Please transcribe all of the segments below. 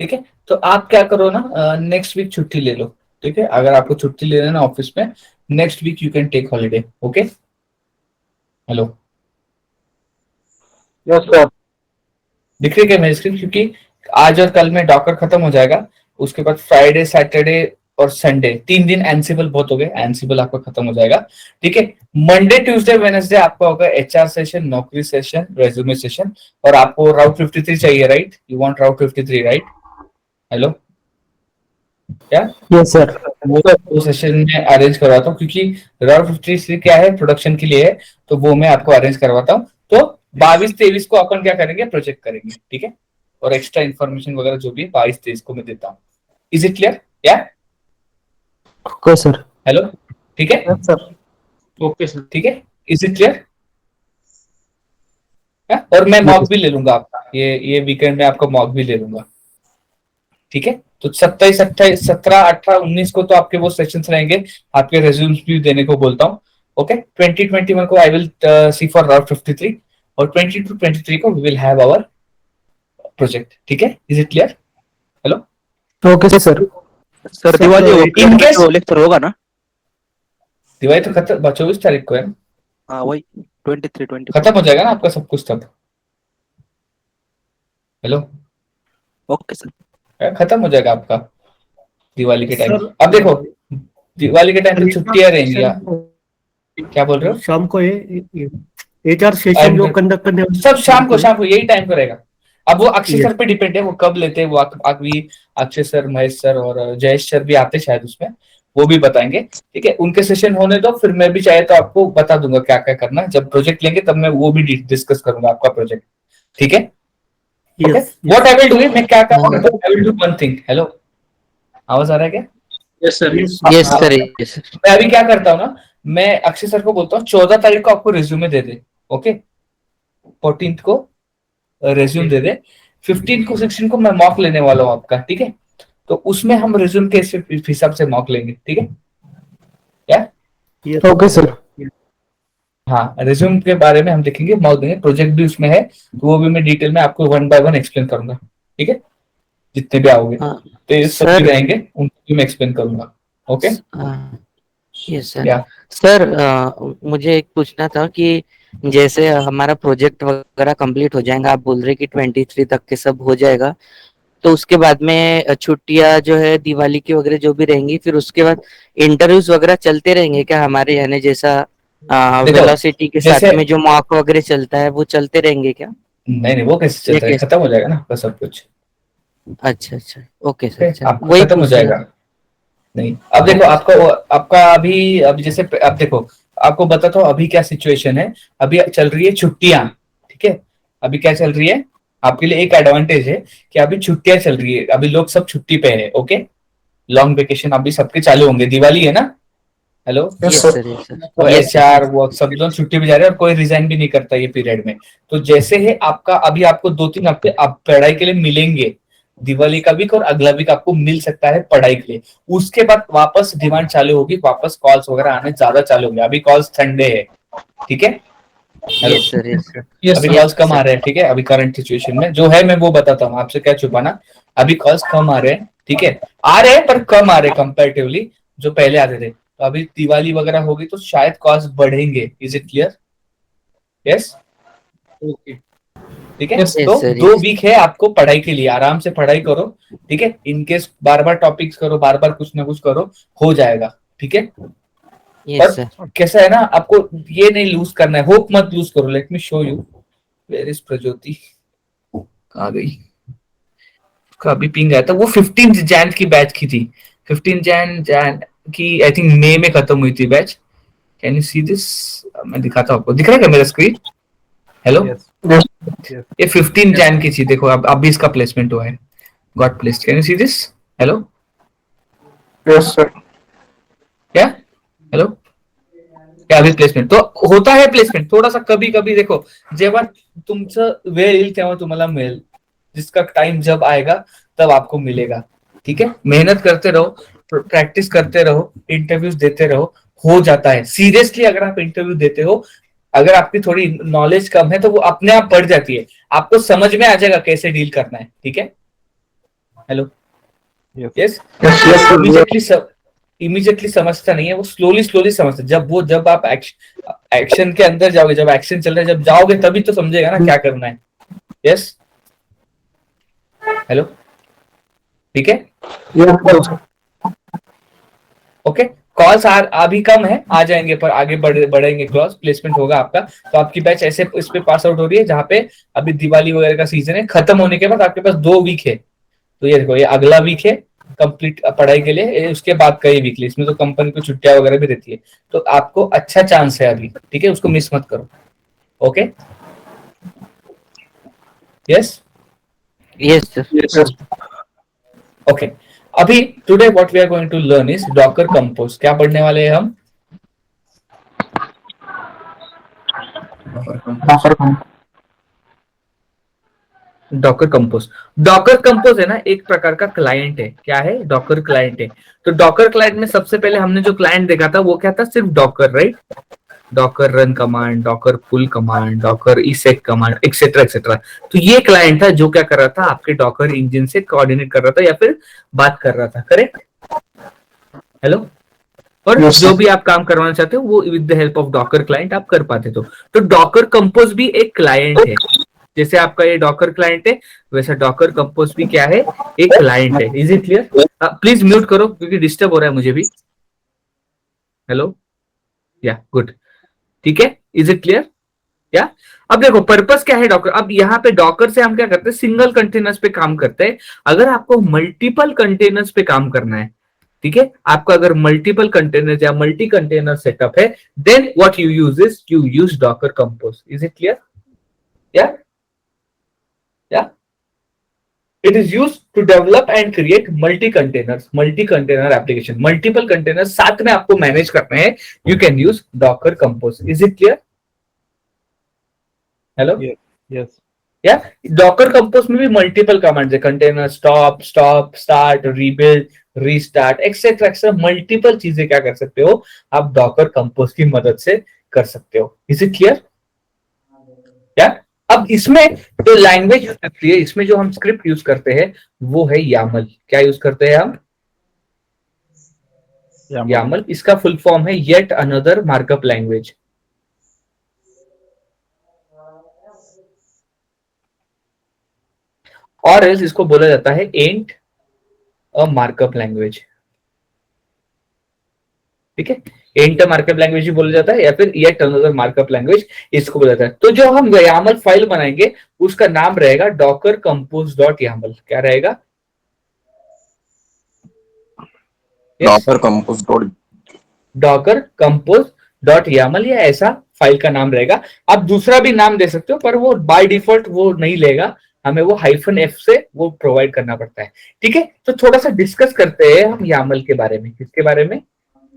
ठीक है, तो आप क्या करो ना, नेक्स्ट वीक छुट्टी ले लो। ठीक है, अगर आपको छुट्टी लेना है ना ऑफिस में, next week you can take holiday. Okay, hello, yes sir. दिख रही है क्या मेरी स्क्रीन? क्योंकि आज और कल में डॉकर खत्म हो जाएगा, उसके बाद फ्राइडे सैटरडे और संडे 3 दिन एनसीबल बहुत हो गए, एनसीबल आपका खत्म हो जाएगा। ठीक है, मंडे ट्यूसडे वेडनेसडे आपका होगा HR session, Naukri session, resume session, और आपको राउट 53 चाहिए, right? You want route 53, right? Hello, क्या? Yes sir. वो सेशन में अरेंज करवाता हूँ, क्योंकि राउट 53 क्या है, प्रोडक्शन के लिए है, तो वो मैं आपको अरेंज करवाता हूँ। तो 22-23 को अपन क्या करेंगे, प्रोजेक्ट करेंगे। ठीक है, और एक्स्ट्रा इन्फॉर्मेशन वगैरह जो भी है 22-23 को मैं देता हूँ। Is it clear? या ओके सर। हेलो, ठीक है, यस सर। Okay sir. ठीक है, इज इट क्लियर? और मैं मॉक भी ले लूंगा आपका, ये वीकेंड में आपका मॉक भी ले लूंगा। ठीक है, तो 27, 28, 17, 18, 19 को तो आपके वो सेशंस रहेंगे, आपके रेज्यूम्स भी देने को बोलता हूँ। ओके, 2021 को आई विल सी फॉर राउट 53, और 22-23 को we will have our project. ठीक है, is it clear? Hello, okay sir. Sir sir, Diwali in case lecture होगा ना? दिवाली तो खत्म, 24 तारीख को है ना, हाँ वही 23 24। खत्म हो जाएगा ना आपका सब कुछ तब। Hello, okay sir. खत्म हो जाएगा आपका दिवाली के टाइम। सर अब देखो, दिवाली के टाइम पे छुट्टियां रहेंगी। क्या बोल रहे हो? शाम को एचआर सेशन जो कंडक्ट करने सब शाम को, शाम को यही टाइम को रहेगा। अब वो अक्षय Yes. सर पे डिपेंड है, वो कब लेते हैं। वो अभी अक्षय सर, महेश सर और जयेश सर भी आते शायद उसमें, वो भी बताएंगे। ठीक है, उनके सेशन होने दो, फिर मैं भी चाहे तो आपको बता दूंगा क्या क्या करना है। जब प्रोजेक्ट लेंगे तब मैं वो भी डिस्कस करूंगा आपका प्रोजेक्ट। ठीक है, okay. Yes. What I will do, मैं क्या करूंगा, I will do one thing. Hello, आवाज आ रहा है क्या? Yes sir. Yes. यस हाँ, सर, यस सर। मैं अभी क्या करता हूँ ना, मैं अक्षय सर को बोलता हूँ 14 तारीख को आपको रिज्यूमे दे दे। ओके, 14 को रेज्यूम दे दे, 15 को 16 को मैं मॉक लेने वाला हूँ आपका। ठीक है, तो उसमें हम रिज्यूम के हिसाब से मॉक लेंगे। ठीक है, क्या? Yes. Okay sir. हाँ, रिज्यूम के बारे में हम देखेंगे, मॉक देंगे, प्रोजेक्ट भी उसमें है, तो वो भी मैं डिटेल में आपको 1 by 1 एक्सप्लेन करूंगा। ठीक है, जितने भी आओगे, हाँ तो ये सब भी सर। रहेंगे, उनको भी मैं एक्सप्लेन करूंगा। Okay, yes sir. या सर मुझे एक पूछना था कि जैसे हमारा प्रोजेक्ट वगैरह कंप्लीट हो जाएगा, आप बोल रहे कि 23 तक के सब हो जाएगा, तो उसके बाद में छुट्टियां जो है दिवाली की वगैरह जो भी रहेंगी, फिर उसके बाद इंटरव्यूज वगैरह चलते रहेंगे क्या हमारे, यानी जैसा देखो, वेलोसिटी के जैसे साथ में जो मॉक वगैरह चलता है वो चलते रहेंगे क्या? नहीं नहीं, वो कैसे ये चलता है, कैसे? खत्म हो जाएगा ना आपका सब कुछ। अच्छा अच्छा, ओके सर, ओके, चलो आपका वही खत्म हो पूछना जाएगा। था। नहीं, अब देखो, ओके आपका आपका अभी अभी जैसे अब देखो, आपको बताता हूँ अभी क्या सिचुएशन है। अभी चल रही है छुट्टियां। ठीक है, अभी क्या चल रही है, आपके लिए एक एडवांटेज है कि अभी छुट्टियां चल रही है, अभी लोग सब छुट्टी पे है। ओके, लॉन्ग वेकेशन अभी सबके चालू होंगे, दिवाली है ना। Hello, yes sir, yes sir, तो यस सर। एचआर वो सब लोग छुट्टी पे जा रहे हैं, और कोई रिजाइन भी नहीं करता ये पीरियड में। तो जैसे ही आपका अभी आपको 2-3 हफ्ते आप पढ़ाई के लिए मिलेंगे, दिवाली का वीक और अगला वीक आपको मिल सकता है पढ़ाई के लिए। उसके बाद वापस डिमांड चालू होगी, वापस कॉल्स वगैरह आने ज्यादा चालू होंगे। अभी कॉल्स ठंडे है। ठीक है, hello, yes sir, yes sir, अभी यस कॉल्स कम आ सर। रहे हैं। ठीक है, अभी करंट सिचुएशन में जो है मैं वो बताता हूँ, आपसे क्या छुपाना। अभी कॉल्स कम आ रहे हैं। ठीक है, आ रहे हैं पर कम आ रहे हैं कंपेरेटिवली जो पहले आते थे। तो अभी दिवाली वगैरह होगी तो शायद कॉल्स बढ़ेंगे। Is it clear? Yes, okay. ठीक है। यस तो यस सर, 2 वीक है आपको पढ़ाई के लिए, आराम से पढ़ाई करो। ठीक है, इनकेस बार बार टॉपिक्स करो, बार बार कुछ ना कुछ करो, हो जाएगा। ठीक है, यस पर सर। कैसा है ना, आपको ये नहीं लूज करना है, होप मत लूज करो। Let me show you, where is Prajyoti, आ गई। अभी पिंग आया था, वो 15 जैन की बैच की थी, 15 जैन की आई थिंक मई में खत्म हुई थी batch. Can you see this? मैं दिखाता हूँ आपको, दिख रहा है क्या मेरा स्क्रीन? Hello, Yes. Yes. ये 15 जैन की थी, देखो अब भी इसका प्लेसमेंट हुआ है, got placed. Can you see this? Hello, yes sir. क्या? हेलो, क्या अभी प्लेसमेंट तो होता है, प्लेसमेंट थोड़ा सा कभी कभी देखो, जेव्हा तुमचं वेळ येईल तेव्हा तुम्हाला मिळेल, जिसका टाइम जब आएगा तब आपको मिलेगा। ठीक है, मेहनत करते रहो, प्रैक्टिस करते रहो, इंटरव्यूज देते रहो, हो जाता है। सीरियसली अगर आप इंटरव्यू देते हो, अगर आपकी थोड़ी नॉलेज कम है तो वो अपने आप बढ़ जाती है, आपको समझ में आ जाएगा कैसे डील करना है। ठीक है, hello, Yes. Yes, Yes, yes, sir. Immediately समझता नहीं है, वो स्लोली स्लोली समझता है। जब आप एक्शन के अंदर जाओगे, जब एक्शन चल रहा है, जब जाओगे तभी तो समझेगा ना क्या करना है। यस, हेलो, ठीक है, Yes, sir. ओके। कॉल्स अभी कम है, आ जाएंगे, पर आगे बढ़ेंगे, क्रॉस प्लेसमेंट होगा आपका। तो आपकी बैच ऐसे इस पे पास आउट हो रही है, जहाँ पे अभी दिवाली वगैरह का सीजन है, खत्म होने के बाद आपके पास 2 वीक है। तो ये देखो, ये अगला वीक है कंप्लीट पढ़ाई के लिए, उसके बाद का ये वीक है, इसमें तो कंपनी को छुट्टियां वगैरह भी रहती है। तो आपको अच्छा चांस है अभी, ठीक है, उसको मिस मत करो। Okay, yes, yes sir. Yes, sir. Okay. अभी today what we are going to learn is docker compose. क्या पढ़ने वाले हैं हम? Docker compose. डॉकर कंपोज है ना, एक प्रकार का क्लाइंट है। क्या है? डॉकर क्लाइंट है। तो डॉकर क्लाइंट में सबसे पहले हमने जो क्लाइंट देखा था वो क्या था? सिर्फ docker, right? Docker run command, docker pull command, docker exec command, etcetera etcetera. तो ये क्लाइंट था जो क्या कर रहा था? आपके डॉकर इंजन से कोऑर्डिनेट कर रहा था या फिर बात कर रहा था, करेक्ट? हेलो, और Yes, जो sir. भी आप काम करवाना चाहते हो वो with the help of Docker client आप कर पाते। तो डॉकर कंपोज भी एक क्लाइंट है। जैसे आपका ये डॉकर क्लाइंट है, वैसा डॉकर कंपोज भी क्या है? एक क्लाइंट है। Is it clear? Please mute करो क्योंकि डिस्टर्ब हो रहा है मुझे भी। हेलो, या गुड, ठीक है, इज इट क्लियर? या अब देखो पर्पस क्या है डॉकर। अब यहाँ पे डॉकर से हम क्या करते हैं? सिंगल कंटेनर्स पे काम करते हैं। अगर आपको मल्टीपल कंटेनर्स पे काम करना है, ठीक है, आपका अगर मल्टीपल कंटेनर या मल्टी कंटेनर सेटअप है, then what you use Docker compose. Is it clear? या या it is used to develop and create multi container application, multiple containers साथ में आपको मैनेज करने हैं। you can use docker compose. is it clear? Hello, Yes. Yes. या Docker compose में भी मल्टीपल कमांड्स है, container stop start rebuild restart etcetera etcetera, multiple चीजें क्या कर सकते हो आप डॉकर कंपोज की मदद से कर सकते हो। Is it clear? क्या अब इसमें जो लैंग्वेज यूज करती है, इसमें जो हम स्क्रिप्ट यूज करते हैं वो है यामल। क्या यूज करते हैं हम? यामल। इसका फुल फॉर्म है येट अनदर मार्कअप लैंग्वेज, और एल्स इसको बोला जाता है एंट अ मार्कअप लैंग्वेज। ठीक है, एंट अ मार्कअप लैंग्वेज भी बोला जाता है या फिर येट अनदर मार्कअप लैंग्वेज इसको बोला जाता है। तो जो हम यामल फाइल बनाएंगे उसका नाम रहेगा डॉकर कंपोज डॉट यामल। क्या रहेगा? Docker compose dot docker compose dot YAML, या ऐसा फाइल का नाम रहेगा। आप दूसरा भी नाम दे सकते हो पर वो बाय डिफॉल्ट वो नहीं लेगा, हमें वो -f से वो प्रोवाइड करना पड़ता है। ठीक है, तो थोड़ा सा डिस्कस करते हैं हम यामल के बारे में। किसके बारे में?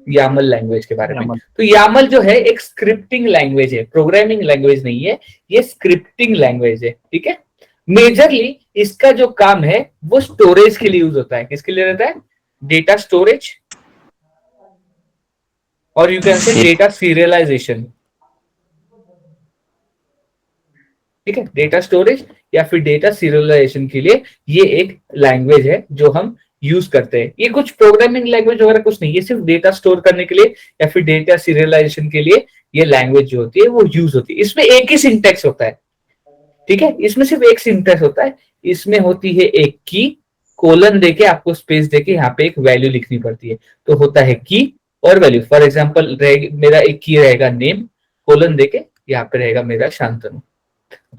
यामल लैंग्वेज के बारे में। तो यामल जो है एक स्क्रिप्टिंग लैंग्वेज है, प्रोग्रामिंग लैंग्वेज नहीं है, ये स्क्रिप्टिंग लैंग्वेज है। ठीक है, मेजरली इसका जो काम है वो स्टोरेज के लिए यूज होता है। किसके लिए रहता है? डेटा स्टोरेज, और you can say data serialisation. ठीक है, डेटा स्टोरेज या फिर डेटा सीरियलाइजेशन के लिए ये एक लैंग्वेज है जो हम यूज करते हैं। ये कुछ प्रोग्रामिंग लैंग्वेज वगैरह कुछ नहीं, ये सिर्फ डेटा स्टोर करने के लिए या फिर डेटा सीरियलाइजेशन के लिए ये लैंग्वेज जो होती है वो यूज होती है। इसमें एक ही सिंटेक्स होता है। ठीक है, इसमें सिर्फ एक सिंटेक्स होता है। इसमें होती है एक की, कोलन देके आपको स्पेस देके यहाँ पे एक वैल्यू लिखनी पड़ती है। तो होता है की और वैल्यू। फॉर एग्जाम्पल मेरा एक की रहेगा नेम, कोलन देके यहाँ पे रहेगा मेरा शांतनु।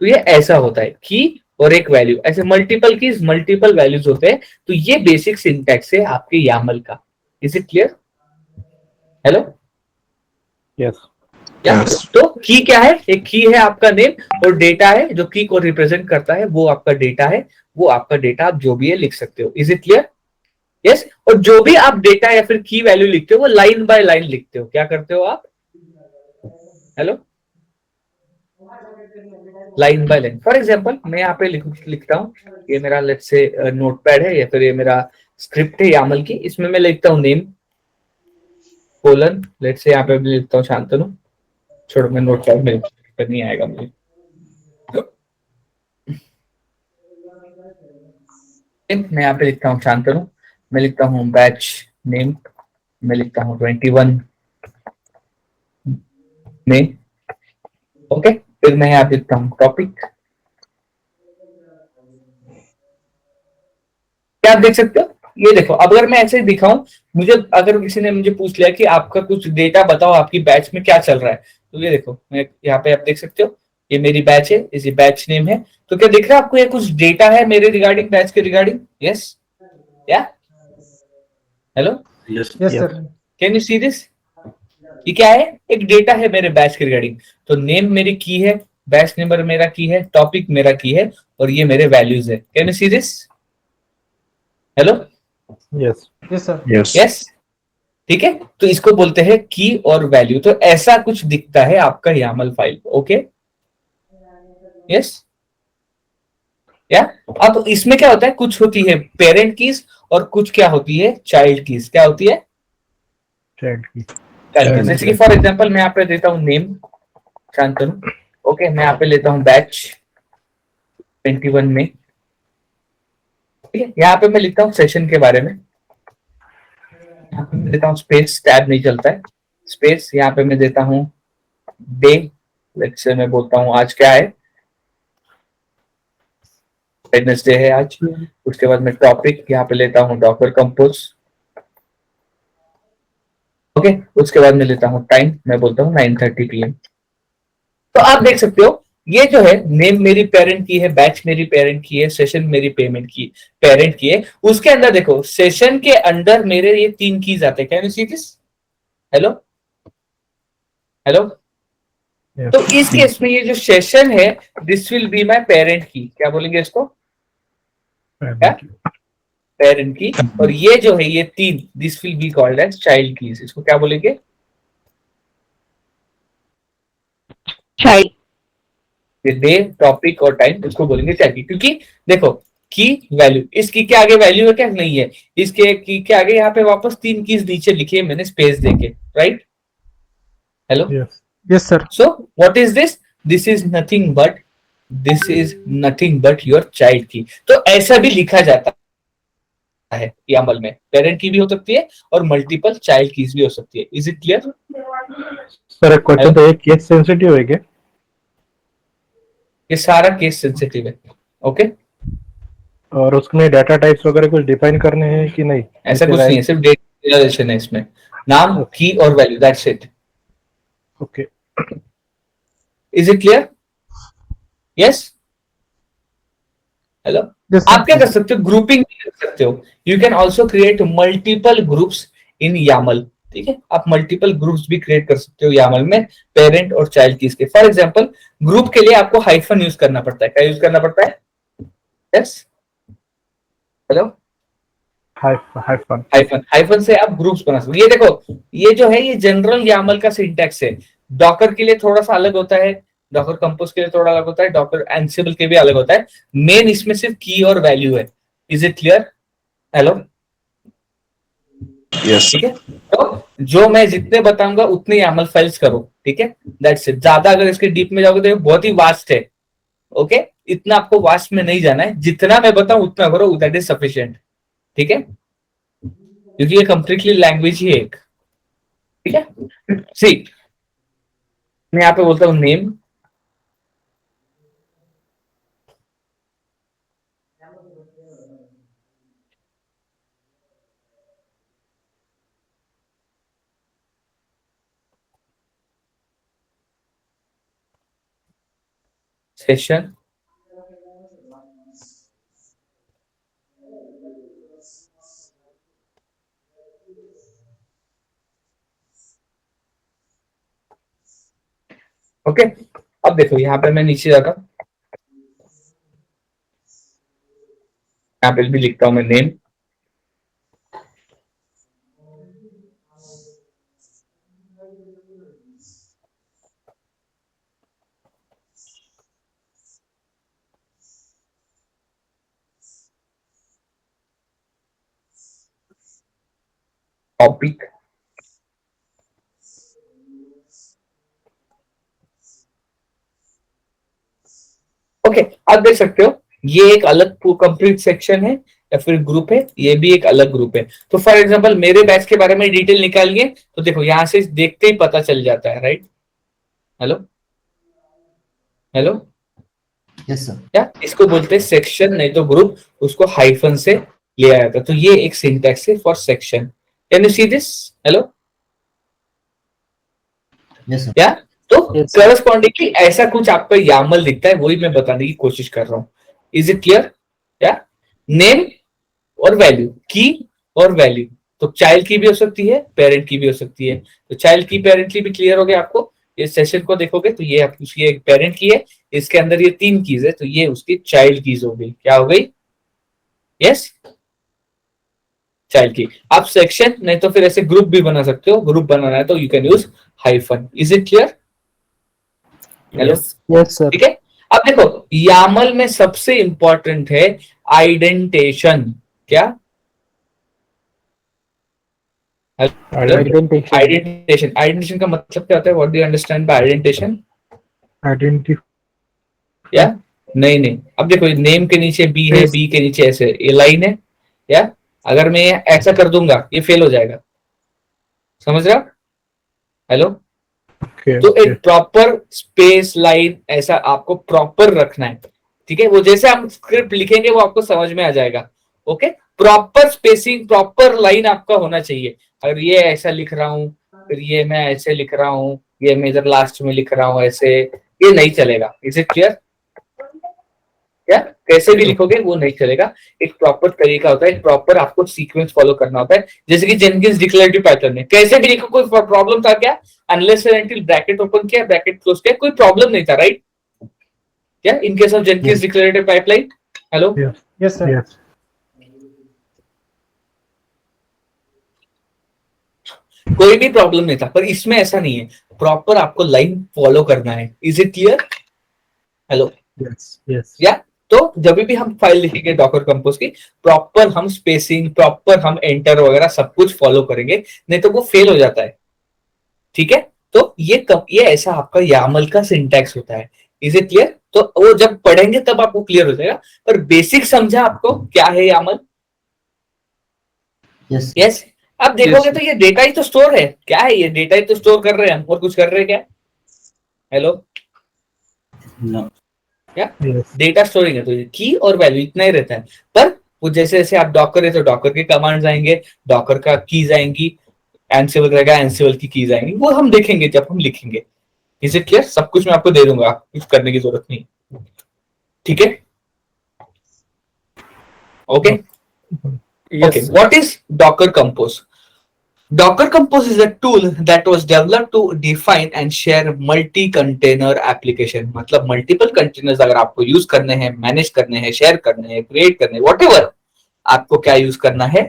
तो ये ऐसा होता है की और एक वैल्यू, ऐसे मल्टीपल कीज मल्टीपल वैल्यूज होते हैं। तो ये बेसिक सिंटैक्स है आपके यामल का। Is it clear? Hello, Yes. तो की क्या है? एक की है आपका नेम, और डेटा है जो की को रिप्रेजेंट करता है, वो आपका डेटा है। वो आपका डेटा आप जो भी है लिख सकते हो। Is it clear? यस। और जो भी आप डेटा या फिर की वैल्यू लिखते हो वो लाइन बाय लाइन लिखते हो। क्या करते हो आप? Hello, line by line. For example मैं यहाँ पे लिखता हूँ, ये मेरा लेट्स से नोटपैड है या फिर ये मेरा स्क्रिप्ट है यामल की। इसमें मैं लिखता हूँ नेम कोलन, लेट्स से यहाँ पे मैं लिखता हूँ शांतनु। छोड़ो, मैं नोटपैड में नहीं आएगा मुझे। मैं यहाँ पे लिखता हूँ शांतनु, मैं लिखता हूँ बैच नेम, मैं लिखता हूँ 21 में। ओके, फिर मैं यहाँ पे लिखता हूँ टॉपिक। क्या आप देख सकते हो? ये देखो, अब अगर मैं ऐसे ही दिखाऊं, मुझे अगर किसी ने मुझे पूछ लिया कि आपका कुछ डेटा बताओ, आपकी बैच में क्या चल रहा है, तो ये देखो, मैं यहाँ पे आप देख सकते हो, ये मेरी बैच है, इसी बैच नेम है। तो क्या दिख रहा है आपको? ये कुछ डेटा है मेरे रिगार्डिंग, बैच के रिगार्डिंग। यस, या hello, Yes. Yes Yes. Sir. Can you see this? ये क्या है? एक डेटा है मेरे बैच के रिगार्डिंग। तो नेम मेरी की है, बैच नंबर मेरा की है, टॉपिक मेरा की है, और ये मेरे वैल्यूज है। Can you see this? Hello, Yes. Yes sir. Yes. Yes, ठीक है। तो इसको बोलते हैं की और वैल्यू। तो ऐसा कुछ दिखता है आपका YAML फाइल। ओके, यस, या अब इसमें क्या होता है, कुछ होती है पेरेंट कीज और कुछ क्या होती है चाइल्ड कीज। क्या होती है? Child key. Child keys. जैसे कि फॉर एग्जांपल मैं यहाँ पे देता हूँ नेम शांतनु। ओके, मैं यहाँ पे लेता हूँ बैच 21 में। ठीक है, यहाँ पे मैं लिखता हूँ सेशन के बारे में, यहाँ पे मैं देता हूँ स्पेस, टैब नहीं चलता है, स्पेस। यहाँ पे मैं देता हूँ डे, लेट्स से मैं बोलता हूँ आज क्या है, वेडनेसडे है आज। उसके बाद मैं टॉपिक यहाँ पे लेता हूँ डॉकर कंपोज। ओके, उसके बाद मैं लेता हूँ टाइम, मैं बोलता हूँ 9:30 PM। तो आप देख सकते हो, ये जो है नेम मेरी पेरेंट की है, बैच मेरी पेरेंट की है, सेशन मेरी पेमेंट की पेरेंट की है। उसके अंदर देखो, सेशन के अंदर मेरे ये 3 कीज आते हैं। Can you see this? Hello, hello. Yes. तो इस केस में ये जो सेशन है, this will be my parent की। क्या बोलेंगे इसको? क्या? पेरेंट की। और ये जो है ये 3, this will be called as child keys. इसको क्या बोलेंगे? चाइल्ड। ये डे, टॉपिक और टाइम, इसको बोलेंगे चाइल्ड की। क्योंकि देखो, की वैल्यू, इसकी के आगे वैल्यू है क्या? नहीं है। इसके की के आगे यहाँ पे वापस 3 कीज नीचे लिखी है मैंने स्पेस देके, right? Hello, Yes. Yes sir. so what is this? This is nothing but, this is nothing but your child key। तो ऐसा भी लिखा जाता है YAML में, पेरेंट की भी हो सकती है और मल्टीपल चाइल्ड कीज भी हो सकती है। Is it clear? सर एक क्वेश्चन तो, एक केस सेंसिटिव है क्या? ये सारा केस सेंसिटिव है। ओके, और उसमें डाटा टाइप्स वगैरह कुछ डिफाइन करने हैं कि नहीं? ऐसा कुछ नहीं है, सिर्फ डेटा है इसमें, नाम, की और value, that's it. Okay. Is it clear? Yes, hello. Yes, sir. आप क्या कर सकते हो? ग्रुपिंग कर सकते हो। You can also create multiple groups in YAML। ठीक है, आप मल्टीपल ग्रुप्स भी क्रिएट कर सकते हो YAML में, पेरेंट और चाइल्ड कीज के। फॉर एग्जांपल, ग्रुप के लिए आपको हाइफन यूज करना पड़ता है। क्या यूज करना पड़ता है? Yes, hello. Hyphen. Hyphen, hyphen से आप ग्रुप्स बना सकते हो। ये देखो, ये जो है ये जनरल YAML का सिंटैक्स है। डॉकर के लिए थोड़ा सा अलग होता है, डॉकर कंपोज के लिए थोड़ा अलग होता है, डॉकर एंसिबल के भी अलग होता है। मेन इसमें सिर्फ की और वैल्यू है। Is it clear? Hello, Yes. ठीक है। तो जो मैं जितने बताऊंगा उतने YAML फाइल्स करो, ठीक है, दैट्स इट। ज्यादा अगर इसके डीप में जाओगे तो ये बहुत ही वास्ट है। ओके, इतना आपको वास्ट में नहीं जाना है, जितना मैं बताऊं उतना करो, दैट इज सफिशिएंट। ठीक है, क्योंकि ये कंप्लीटली लैंग्वेज ही है एक। ठीक है, सी, मैं यहाँ पे बोलता हूँ नेम, सेशन, ओके। अब देखो, यहाँ पे मैं नीचे जाता हूँ, यहाँ पे भी लिखता हूँ मैं नेम, टॉपिक। ओके, आप देख सकते हो ये एक अलग कंप्लीट सेक्शन है, या फिर ग्रुप है, ये भी एक अलग ग्रुप है। तो फॉर एग्जांपल मेरे बैच के बारे में डिटेल निकालिए तो देखो यहां से देखते ही पता चल जाता है, right. Hello hello, yes sir. क्या इसको बोलते हैं सेक्शन, नहीं तो ग्रुप, उसको हाइफन से लिया जाता है। तो ये एक सिंटैक्स है for section. Can you see this? Hello, yes sir. क्या? तो Yes, sir. करस्पॉन्डिंगली ऐसा कुछ आपका यामल दिखता है, वही मैं बताने की कोशिश कर रहा हूं। Is it clear? क्या नेम और वैल्यू, की और वैल्यू, तो चाइल्ड की भी हो सकती है, पेरेंट की भी हो सकती है। तो चाइल्ड की, पेरेंट की भी क्लियर हो गया आपको। इस सेशन को देखोगे तो ये उसकी एक पेरेंट की है, इसके अंदर ये 3 कीज है, तो ये उसकी चाइल्ड कीज हो गई। क्या हो गई? यस, चाइल्ड की। आप सेक्शन नहीं तो फिर ऐसे ग्रुप भी बना सकते हो। ग्रुप बनाना है तो you can use hyphen. Is it clear? Hello, yes sir. ठीक है। अब देखो यामल में सबसे इंपॉर्टेंट है आइडेंटेशन। क्या? आइडेंटिफिकेशन। आइडेंटिटेशन। आइडेंटिटेशन का मतलब क्या होता है? What do you understand by indentation? Identification. या नहीं नहीं, अब देखो नेम के नीचे बी है, बी के नीचे ऐसे ये लाइन है, या अगर मैं ऐसा कर दूंगा ये फेल हो जाएगा। समझ रहे हो? हेलो, तो एक प्रॉपर स्पेस लाइन ऐसा आपको प्रॉपर रखना है, ठीक है। वो जैसे हम स्क्रिप्ट लिखेंगे वो आपको समझ में आ जाएगा। Okay, proper spacing, proper line आपका होना चाहिए। अगर ये ऐसा लिख रहा हूं, फिर ये मैं ऐसे लिख रहा हूं, ये मैं इधर लास्ट में लिख रहा हूं ऐसे, ये नहीं चलेगा। Is it clear? क्या कैसे भी लिखोगे वो नहीं चलेगा। एक प्रॉपर तरीका होता है, एक प्रॉपर आपको सीक्वेंस फॉलो करना होता है। जैसे कि जेनकिंस डिक्लेरेटिव पैटर्न है, कैसे भी लिखो, कोई प्रॉब्लम था क्या? Unless and until bracket open किया, ब्रैकेट क्लोज किया, कोई प्रॉब्लम नहीं था, राइट? क्या in case of Jenkins declarative pipeline? Hello, yes sir. कोई भी प्रॉब्लम नहीं था, पर इसमें ऐसा नहीं है। प्रॉपर आपको लाइन फॉलो करना है। Is it clear? Hello, yes. या तो जब भी हम फाइल लिखेंगे डॉकर कंपोज की, प्रॉपर हम स्पेसिंग, प्रॉपर हम एंटर वगैरह सब कुछ फॉलो करेंगे, नहीं तो वो फेल हो जाता है। ठीक है, तो ये ऐसा आपका यामल का सिंटैक्स होता है। Is it clear? तो वो जब पढ़ेंगे तब आपको क्लियर हो जाएगा, पर बेसिक समझा आपको क्या है यामल? Yes yes. अब देखोगे तो ये डेटा ही तो स्टोर है। क्या है ये? डेटा ही तो स्टोर कर रहे हैं हम, और कुछ कर रहे हैं क्या? हेलो, नो क्या डेटा स्टोरिंग है, तो की और वैल्यू इतना ही रहता है। पर वो जैसे जैसे आप डॉकर है तो डॉकर के कमांड्स आएंगे, डॉकर का कीज आएंगी, एंसिबल रहेगा, एंसिबल की कीज आएंगी, वो हम देखेंगे जब हम लिखेंगे। Is it clear? सब कुछ मैं आपको दे दूंगा, कुछ करने की जरूरत नहीं। ठीक है, okay okay. What is docker compose? Docker Compose is a tool that was developed to define and share multi-container application। मतलब multiple containers अगर आपको यूज करने हैं, मैनेज करने हैं, शेयर करने हैं, क्रिएट करने हैं, whatever, आपको क्या यूज करना है?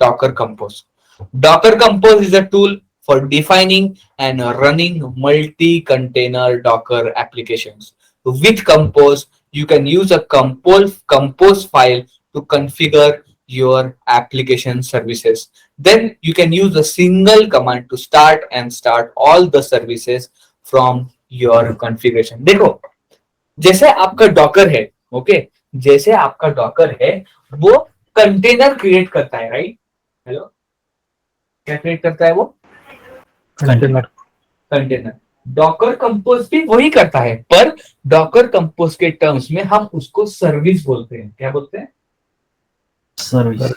Docker Compose। Docker Compose is a tool for defining and running multi-container Docker applications। With Compose, you can use a compose file to configure your application services। Then you can use a single command to start all the services from your configuration। देखो जैसे आपका Docker है, okay, जैसे आपका Docker है वो container create करता है, राइट? हेलो, क्या क्रिएट करता है वो? कंटेनर। डॉकर कंपोज भी वही करता है, पर डॉकर कंपोज के टर्म्स में हम उसको सर्विस बोलते हैं। क्या बोलते हैं? सर्विस।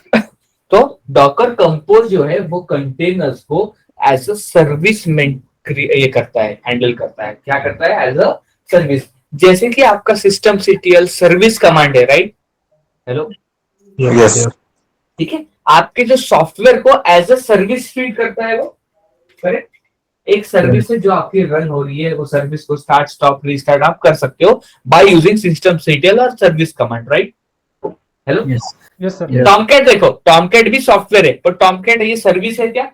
तो डॉकर कंपोज जो है वो कंटेनर्स को एज अ सर्विस में ये करता है, हैंडल करता है। क्या करता है? As a service. जैसे कि आपका सिस्टम सीटीएल सर्विस कमांड है, राइट? हेलो, यस ठीक है, आपके जो सॉफ्टवेयर को एज अ सर्विस ट्रीट करता है वो, करेक्ट? एक सर्विस है जो आपकी रन हो रही है, वो सर्विस को स्टार्ट स्टॉप रीस्टार्ट आप कर सकते हो बाय यूजिंग सिस्टम सीटीएल और service command, right? Hello, yes sir. Tomcat देखो, टॉमकैट भी सॉफ्टवेयर है, पर टॉमकैट ये सर्विस है क्या?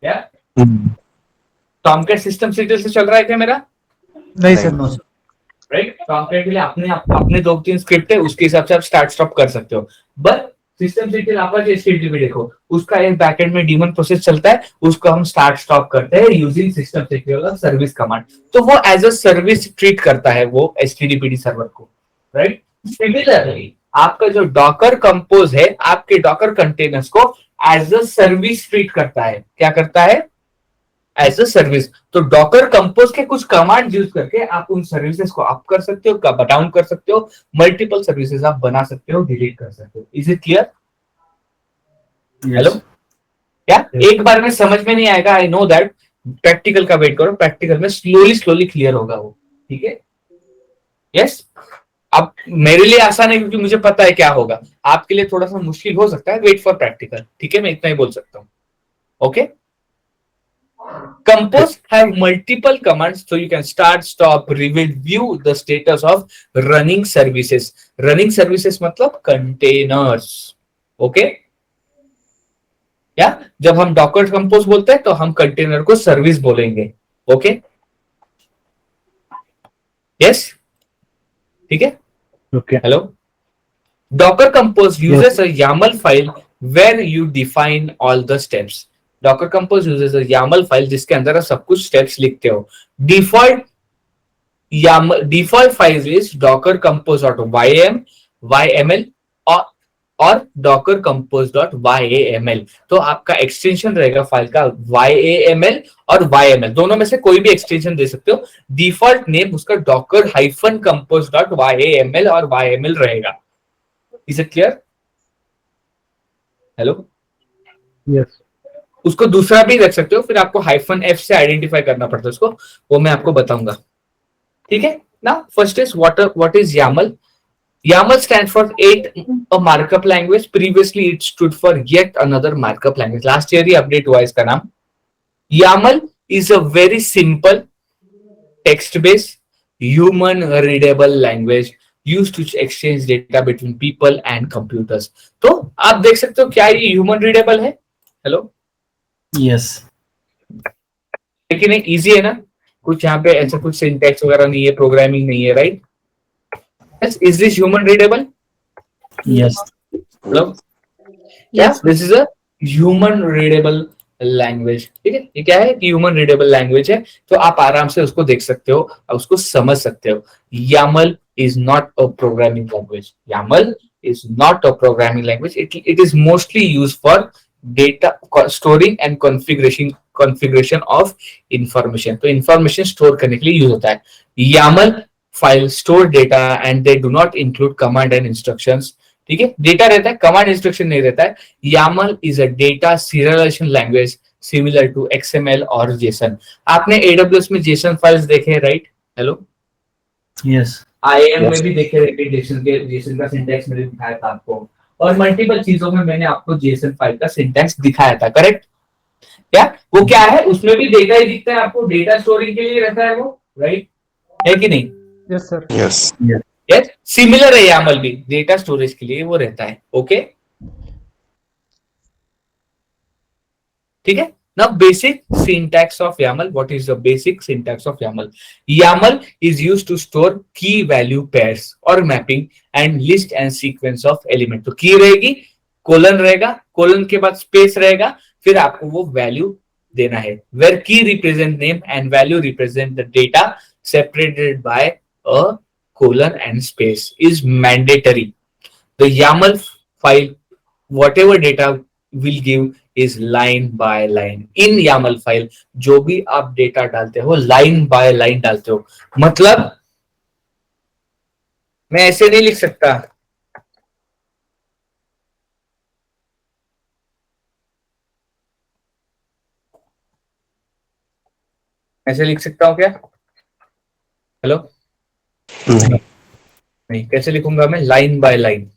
क्या टॉमकैट सिस्टम सीटीएल से चल रहा है क्या मेरा? नहीं sir. No sir. Right, Tomcat के लिए अपने 2-3 स्क्रिप्ट है, उसके हिसाब से आप स्टार्ट स्टॉप कर सकते हो। But system CTL Apache HTTP देखो, उसका एक बैकएंड में डीमन प्रोसेस चलता है, उसको हम स्टार्ट स्टॉप करते हैं यूजिंग सिस्टम सीटीएल और सर्विस कमांड। तो वो एज अ सर्विस ट्रीट करता है वो एचटीटीपी सर्वर को, राइट? सिमिलरली आपका जो डॉकर कंपोज है आपके डॉकर कंटेनर्स को एज अ सर्विस ट्रीट करता है। क्या करता है? As a service. तो डॉकर कंपोज के कुछ कमांड यूज करके आप उन सर्विसेज को अप कर सकते हो, डाउन कर सकते हो, मल्टीपल सर्विसेज आप बना सकते हो, डिलीट कर सकते हो। Is it clear? हेलो, क्या एक बार में समझ में नहीं आएगा? I know that. प्रैक्टिकल का वेट करो, प्रैक्टिकल में स्लोली स्लोली क्लियर होगा वो। ठीक है? यस। अब मेरे लिए आसान है क्योंकि मुझे पता है क्या होगा, आपके लिए थोड़ा सा मुश्किल हो सकता है। Wait for practical. ठीक है, मैं इतना ही बोल सकता हूं। Okay. Compose have multiple commands, so you can start, stop, reveal, view the status of running services. Running services मतलब containers. Okay? या जब हम डॉकर कंपोज बोलते हैं तो हम कंटेनर को सर्विस बोलेंगे। ओके? यस? ठीक है? Okay. Hello? Docker Compose uses a YAML file where you define all the steps. Docker Compose uses a YAML file जिसके अंदर आप सब कुछ steps लिखते हो। Default files is docker compose.ym, YML और docker compose.yaml। तो आपका एक्सटेंशन रहेगा फाइल का YAML और YML, दोनों में से कोई भी एक्सटेंशन दे सकते हो। डिफॉल्ट नेम उसका docker-compose.yaml और YML रहेगा। Is it clear? Hello? Yes. उसको दूसरा भी रख सकते हो, फिर आपको -f से आइडेंटिफाई करना पड़ता है उसको, वो मैं आपको बताऊंगा। ठीक है ना? First is what is YAML? YAML stands for yet a markup language. Previously it stood for yet another markup language. Last year he update हुआ इसका नाम। YAML is a very simple text based human readable language used to exchange data between people and computers. तो आप देख सकते हो क्या ये ह्यूमन रीडेबल है? हेलो? Yes. लेकिन इजी है ना? कुछ यहाँ पे ऐसा कुछ सिंटैक्स वगैरह नहीं है, प्रोग्रामिंग नहीं है, right? Is this human readable? Yes. Hello? Yes, this is a human readable language. ठीक है? ये क्या है कि ह्यूमन रीडेबल लैंग्वेज है, तो आप आराम से उसको देख सकते हो, उसको समझ सकते हो। YAML is not a programming language. YAML is not a programming language. It is mostly used for data storing and configuration of information. तो information store करने के लिए यूज होता है। YAML file store data and they do not include command and instructions. ठीक है? Data रहता है, कमांड इंस्ट्रक्शन नहीं रहता है। YAML is a data serialization language similar to XML और JSON. आपने AWS में JSON फाइल्स देखे हैं, राइट? हेलो? Yes. IAM में भी देखे रहेंगे, JSON का सिंटैक्स मैंने दिखाया था आपको, और मल्टीपल चीजों में मैंने आपको JSON फाइल का सिंटैक्स दिखाया था, करेक्ट? क्या वो क्या है? उसमें भी डेटा ही दिखता है आपको, डेटा स्टोरिंग के लिए रहता है वो, राइट? है कि नहीं? Yes sir. Yes. Yes, similar है YAML भी, डेटा स्टोरेज के लिए वो रहता है। ओके? ठीक है? Now basic syntax of YAML. What is the basic syntax of YAML? YAML is used to store key value pairs or mapping and list and sequence of element. तो की रहेगी, कोलन रहेगा, कोलन के बाद space रहेगा, फिर आपको वो वैल्यू देना है। Where key represent name and value represent the data separated by a colon and space is mandatory. The YAML file, whatever data will give is line by line. In YAML file जो भी आप data डालते हो line by line डालते हो। मतलब मैं ऐसे नहीं लिख सकता, ऐसे लिख सकता हूं क्या? हेलो? नहीं, कैसे लिखूंगा मैं? Line by line.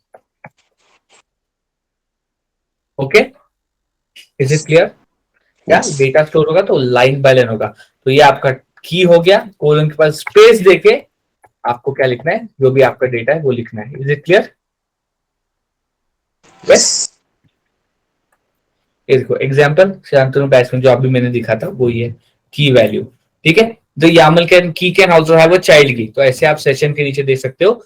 Okay? Is it clear? क्या Yes. डेटा स्टोर होगा तो लाइन बाय लाइन होगा। तो ये आपका की हो गया, कोलन के पास स्पेस देके आपको क्या लिखना है, जो भी आपका डेटा है वो लिखना है। Is it clear? Yes. ये देखो एग्जांपल शांतनु बैच में जो अभी मैंने दिखा था वो ये की वैल्यू। ठीक है? The YAML can also have a child की, तो ऐसे आप सेशन के नीचे देख सकते हो।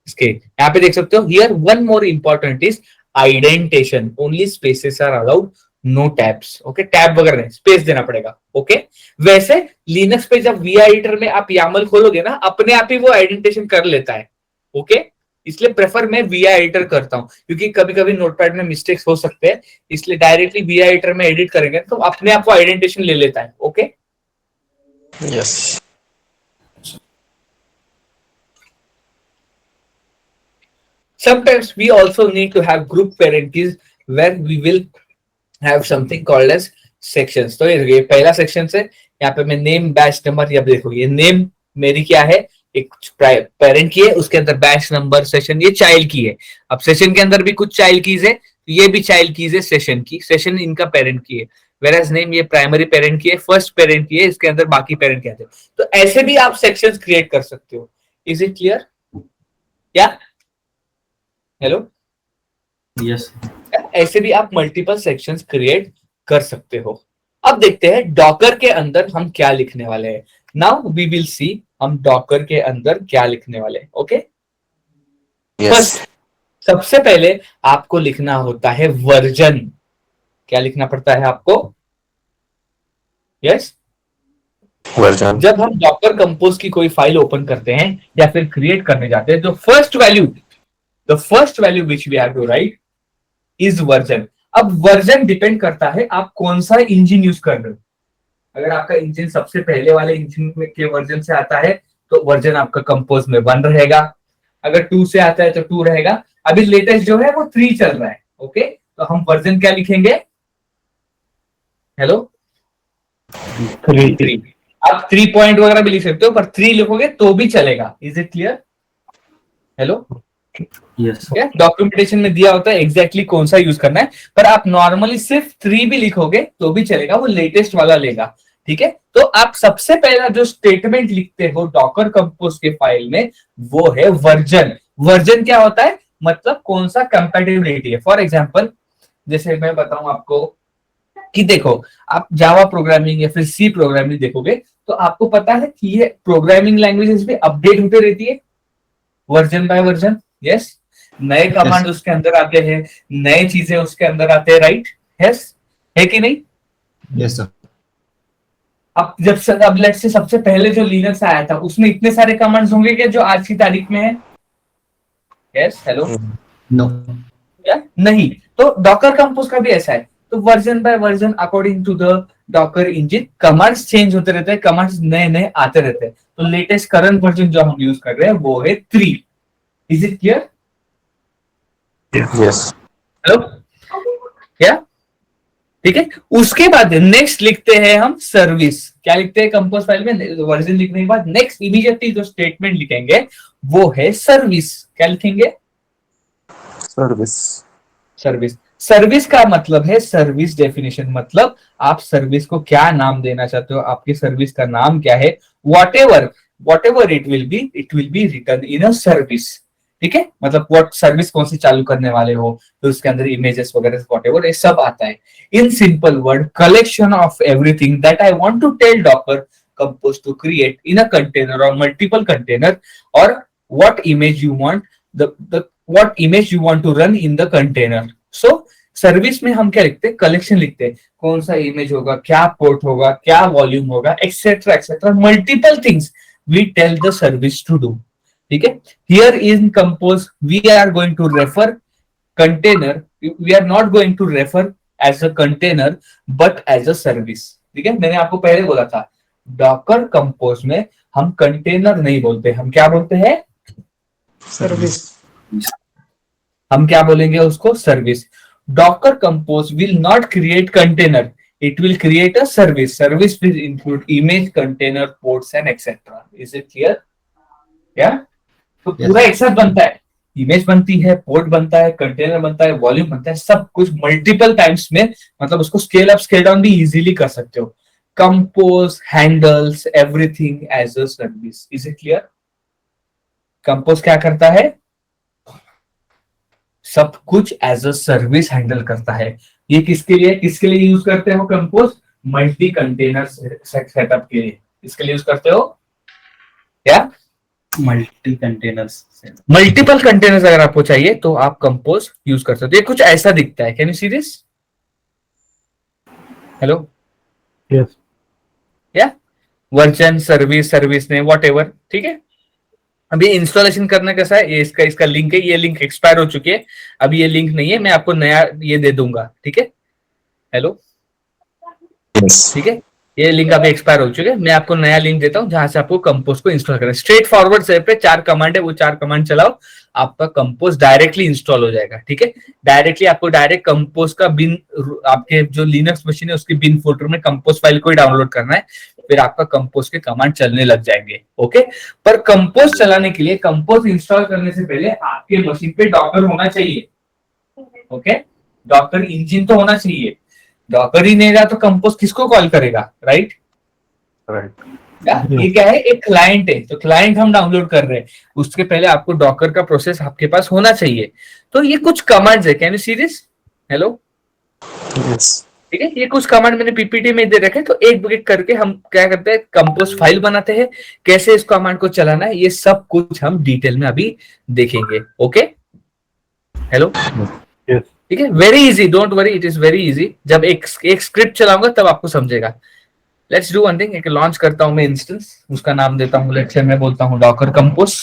इसके यहाँ पे देख सकते हो, here one more important is indentation, only spaces are allowed, no tabs. Okay? Tab वगैरह नहीं, स्पेस देना पड़ेगा। ओके? वैसे लिनक्स पे जब वी एडिटर में आप YAML खोलोगे ना, अपने आप ही वो आइडेंटिफिकेशन कर लेता है। ओके? इसलिए प्रेफर मैं वीआई एडिटर करता हूं, क्योंकि कभी कभी नोटपैड में मिस्टेक्स हो सकते हैं, इसलिए डायरेक्टली वीआई एडिटर में एडिट करेंगे तो अपने आप को आइडेंटिफिकेशन ले लेता है. Okay. Yes. Sometimes we also need to have group parent keys where we will have something called as sections. तो ये पहला सेक्शन है. यहाँ पे मैं नेम बैच नंबर, या देखो ये नेम मेरी क्या है, एक पेरेंट की है, उसके अंदर बैच नंबर सेशन ये चाइल्ड की है. अब सेशन के अंदर भी कुछ चाइल्ड कीज है, ये भी चाइल्ड कीज है सेशन की. सेशन इनका पेरेंट की है, वेराज नेम ये प्राइमरी पेरेंट की है, फर्स्ट पेरेंट की है, इसके अंदर बाकी पेरेंट के आते हैं. तो ऐसे भी आप सेक्शंस क्रिएट कर सकते हो. Is it clear? क्या? हेलो. Yes. ऐसे भी आप मल्टीपल सेक्शंस क्रिएट कर सकते हो. अब देखते हैं डॉकर के अंदर हम क्या लिखने वाले हैं. नाउ वी विल सी हम डॉकर के अंदर क्या लिखने वाले हैं. ओके. Yes. फर्स्ट, सबसे पहले आपको लिखना होता है वर्जन. क्या लिखना पड़ता है आपको? यस. Version. जब हम डॉकर कंपोज की कोई फाइल ओपन करते हैं या फिर क्रिएट करने जाते हैं, तो the first value which we have to write is version. अब वर्जन डिपेंड करता है आप कौन सा इंजन यूज कर रहे हो. अगर आपका इंजन सबसे पहले वाले इंजन के वर्जन से आता है तो वर्जन आपका कंपोज में 1 रहेगा. अगर 2 से आता है तो 2 रहेगा. अभी लेटेस्ट जो है वो 3 चल रहा है. ओके. तो हम वर्जन क्या लिखेंगे? हेलो. 3. आप 3 पॉइंट वगैरह भी लिख सकते हो, पर 3 लिखोगे तो भी चलेगा. Is it clear? Hello. Yes. Documentation में दिया होता है एग्जैक्टली कौन सा यूज करना है, पर आप नॉर्मली सिर्फ 3 भी लिखोगे तो भी चलेगा, वो लेटेस्ट वाला लेगा. ठीक है. तो आप सबसे पहला जो स्टेटमेंट लिखते हो डॉकर कंपोज के फाइल में वो है वर्जन. वर्जन क्या होता है? मतलब कौन सा कंपैटिबिलिटी है. फॉर एग्जांपल जैसे मैं बताऊं आपको कि देखो, आप जावा प्रोग्रामिंग या फिर सी प्रोग्रामिंग देखोगे तो आपको पता है कि ये प्रोग्रामिंग लैंग्वेजेस भी अपडेट होते रहती है वर्जन बाय वर्जन. यस. नए कमांड उसके अंदर आते हैं, नए चीजें उसके अंदर आते हैं. राइट. यस. है कि नहीं? Yes, sir. अब लेट्स से सबसे पहले जो लिनक्स आया था उसमें इतने सारे कमांड्स होंगे क्या जो आज की तारीख में है? यस. हेलो. No. क्या? नहीं. तो डॉकर कंपोज का भी ऐसा है. तो version by version according to the Docker engine commands change होते रहते हैं, कमांड्स नए नए आते रहते हैं. तो लेटेस्ट करंट वर्जन जो हम यूज कर रहे हैं वो है 3. Is it clear? Yes. Hello. क्या? ठीक है. उसके बाद नेक्स्ट लिखते हैं हम सर्विस. क्या लिखते हैं कंपोज फाइल में? वर्जन लिखने के बाद नेक्स्ट इमीडिएटली जो स्टेटमेंट लिखेंगे वो है सर्विस. क्या लिखेंगे? Service. सर्विस. सर्विस का मतलब है सर्विस डेफिनेशन, मतलब आप सर्विस को क्या नाम देना चाहते हो, आपकी सर्विस का नाम क्या है. whatever it will be written in a service. ठीक है. मतलब व्हाट सर्विस कौन सी चालू करने वाले हो, तो उसके अंदर इमेजेस वगैरह whatever ये सब आता है. In simple word, collection of everything that I want to tell Docker compose to create in a container और मल्टीपल कंटेनर, और what image you want to run in the container. So service में हम क्या लिखते हैं? Collection लिखते हैं. कौन सा इमेज होगा, क्या पोर्ट होगा, क्या वॉल्यूम होगा, etcetera etcetera, multiple things we tell the service to do. ठीक है. Here in compose we are going to refer container, we are not going to refer as a container but as a service. ठीक है. मैंने आपको पहले बोला था Docker compose में हम कंटेनर नहीं बोलते, हम क्या बोलते हैं? सर्विस. हम क्या बोलेंगे उसको? Service. Docker compose will not create container, it will create a service. Service will include image, container, ports and etcetera. Is it clear? क्या? तो पूरा एक साथ बनता है. इमेज बनती है, पोर्ट बनता है, कंटेनर बनता है, वॉल्यूम बनता है, सब कुछ मल्टीपल टाइम्स में. मतलब उसको स्केल अप स्केल डाउन भी इजीली कर सकते हो. Compose handles everything as a service. Is it clear? Compose क्या करता है? सब कुछ एज अ सर्विस हैंडल करता है. ये किसके लिए यूज करते हो कंपोज? मल्टी कंटेनर सेटअप के लिए. इसके लिए यूज करते हो क्या? Multi containers. मल्टीपल कंटेनर्स अगर आपको चाहिए तो आप कंपोज यूज कर सकते हो. ये कुछ ऐसा दिखता है. Can you see this? Hello. Yes. या वर्जन, सर्विस, सर्विस ने, वॉट एवर. ठीक है. अभी इंस्टॉलेशन करना कैसा है, ये इसका इसका लिंक है, ये लिंक एक्सपायर हो चुकी है, अभी ये लिंक नहीं है, मैं आपको नया ये दे दूंगा, ठीक है। Hello, Yes. ठीक है, ये लिंक अभी एक्सपायर हो चुके हैं, मैं आपको नया लिंक देता हूँ जहां से आपको कंपोज को इंस्टॉल करना है। स्ट्रेट फॉरवर्ड से पे 4 कमांड है, वो 4 कमांड चलाओ, आपका कंपोज डायरेक्टली इंस्टॉल हो जाएगा, ठीक है। डायरेक्टली आपको डायरेक्ट कंपोज का बिन, आपके जो लिनक्स मशीन है उसकी बिन फोल्डर में कंपोज फाइल को ही डाउनलोड करना है, फिर आपका कंपोज के कमांड चलने लग जाएंगे, ओके। पर कंपोज चलाने के लिए, कंपोज इंस्टॉल करने से पहले आपके मशीन पे डॉकर होना चाहिए, ओके। डॉकर इंजन तो होना चाहिए, डॉकर ही नहीं रहा तो कंपोज किसको कॉल करेगा, राइट। Right. ये क्या है, एक क्लाइंट है, तो क्लाइंट हम डाउनलोड कर रहे हैं, उसके पहले आपको डॉकर का प्रोसेस आपके पास होना चाहिए। तो ये कुछ कमांड्स है, can you see this, hello, Yes. ठीक है। ये कुछ कमांड मैंने पीपीटी में दे रखे, तो एक एक करके हम क्या करते हैं, कंपोज फाइल बनाते हैं, कैसे इस कमांड को चलाना है, ये सब कुछ हम डिटेल में अभी देखेंगे, ओके। Hello, Yes. ठीक है, very easy, don't worry, it is very easy. जब एक स्क्रिप्ट चलाऊंगा तब आपको समझेगा। लेट्स डू वन थिंग, एक लॉन्च करता हूं मैं इंस्टेंस, उसका नाम देता हूं, लेट्स से मैं बोलता हूं डॉकर कंपोज।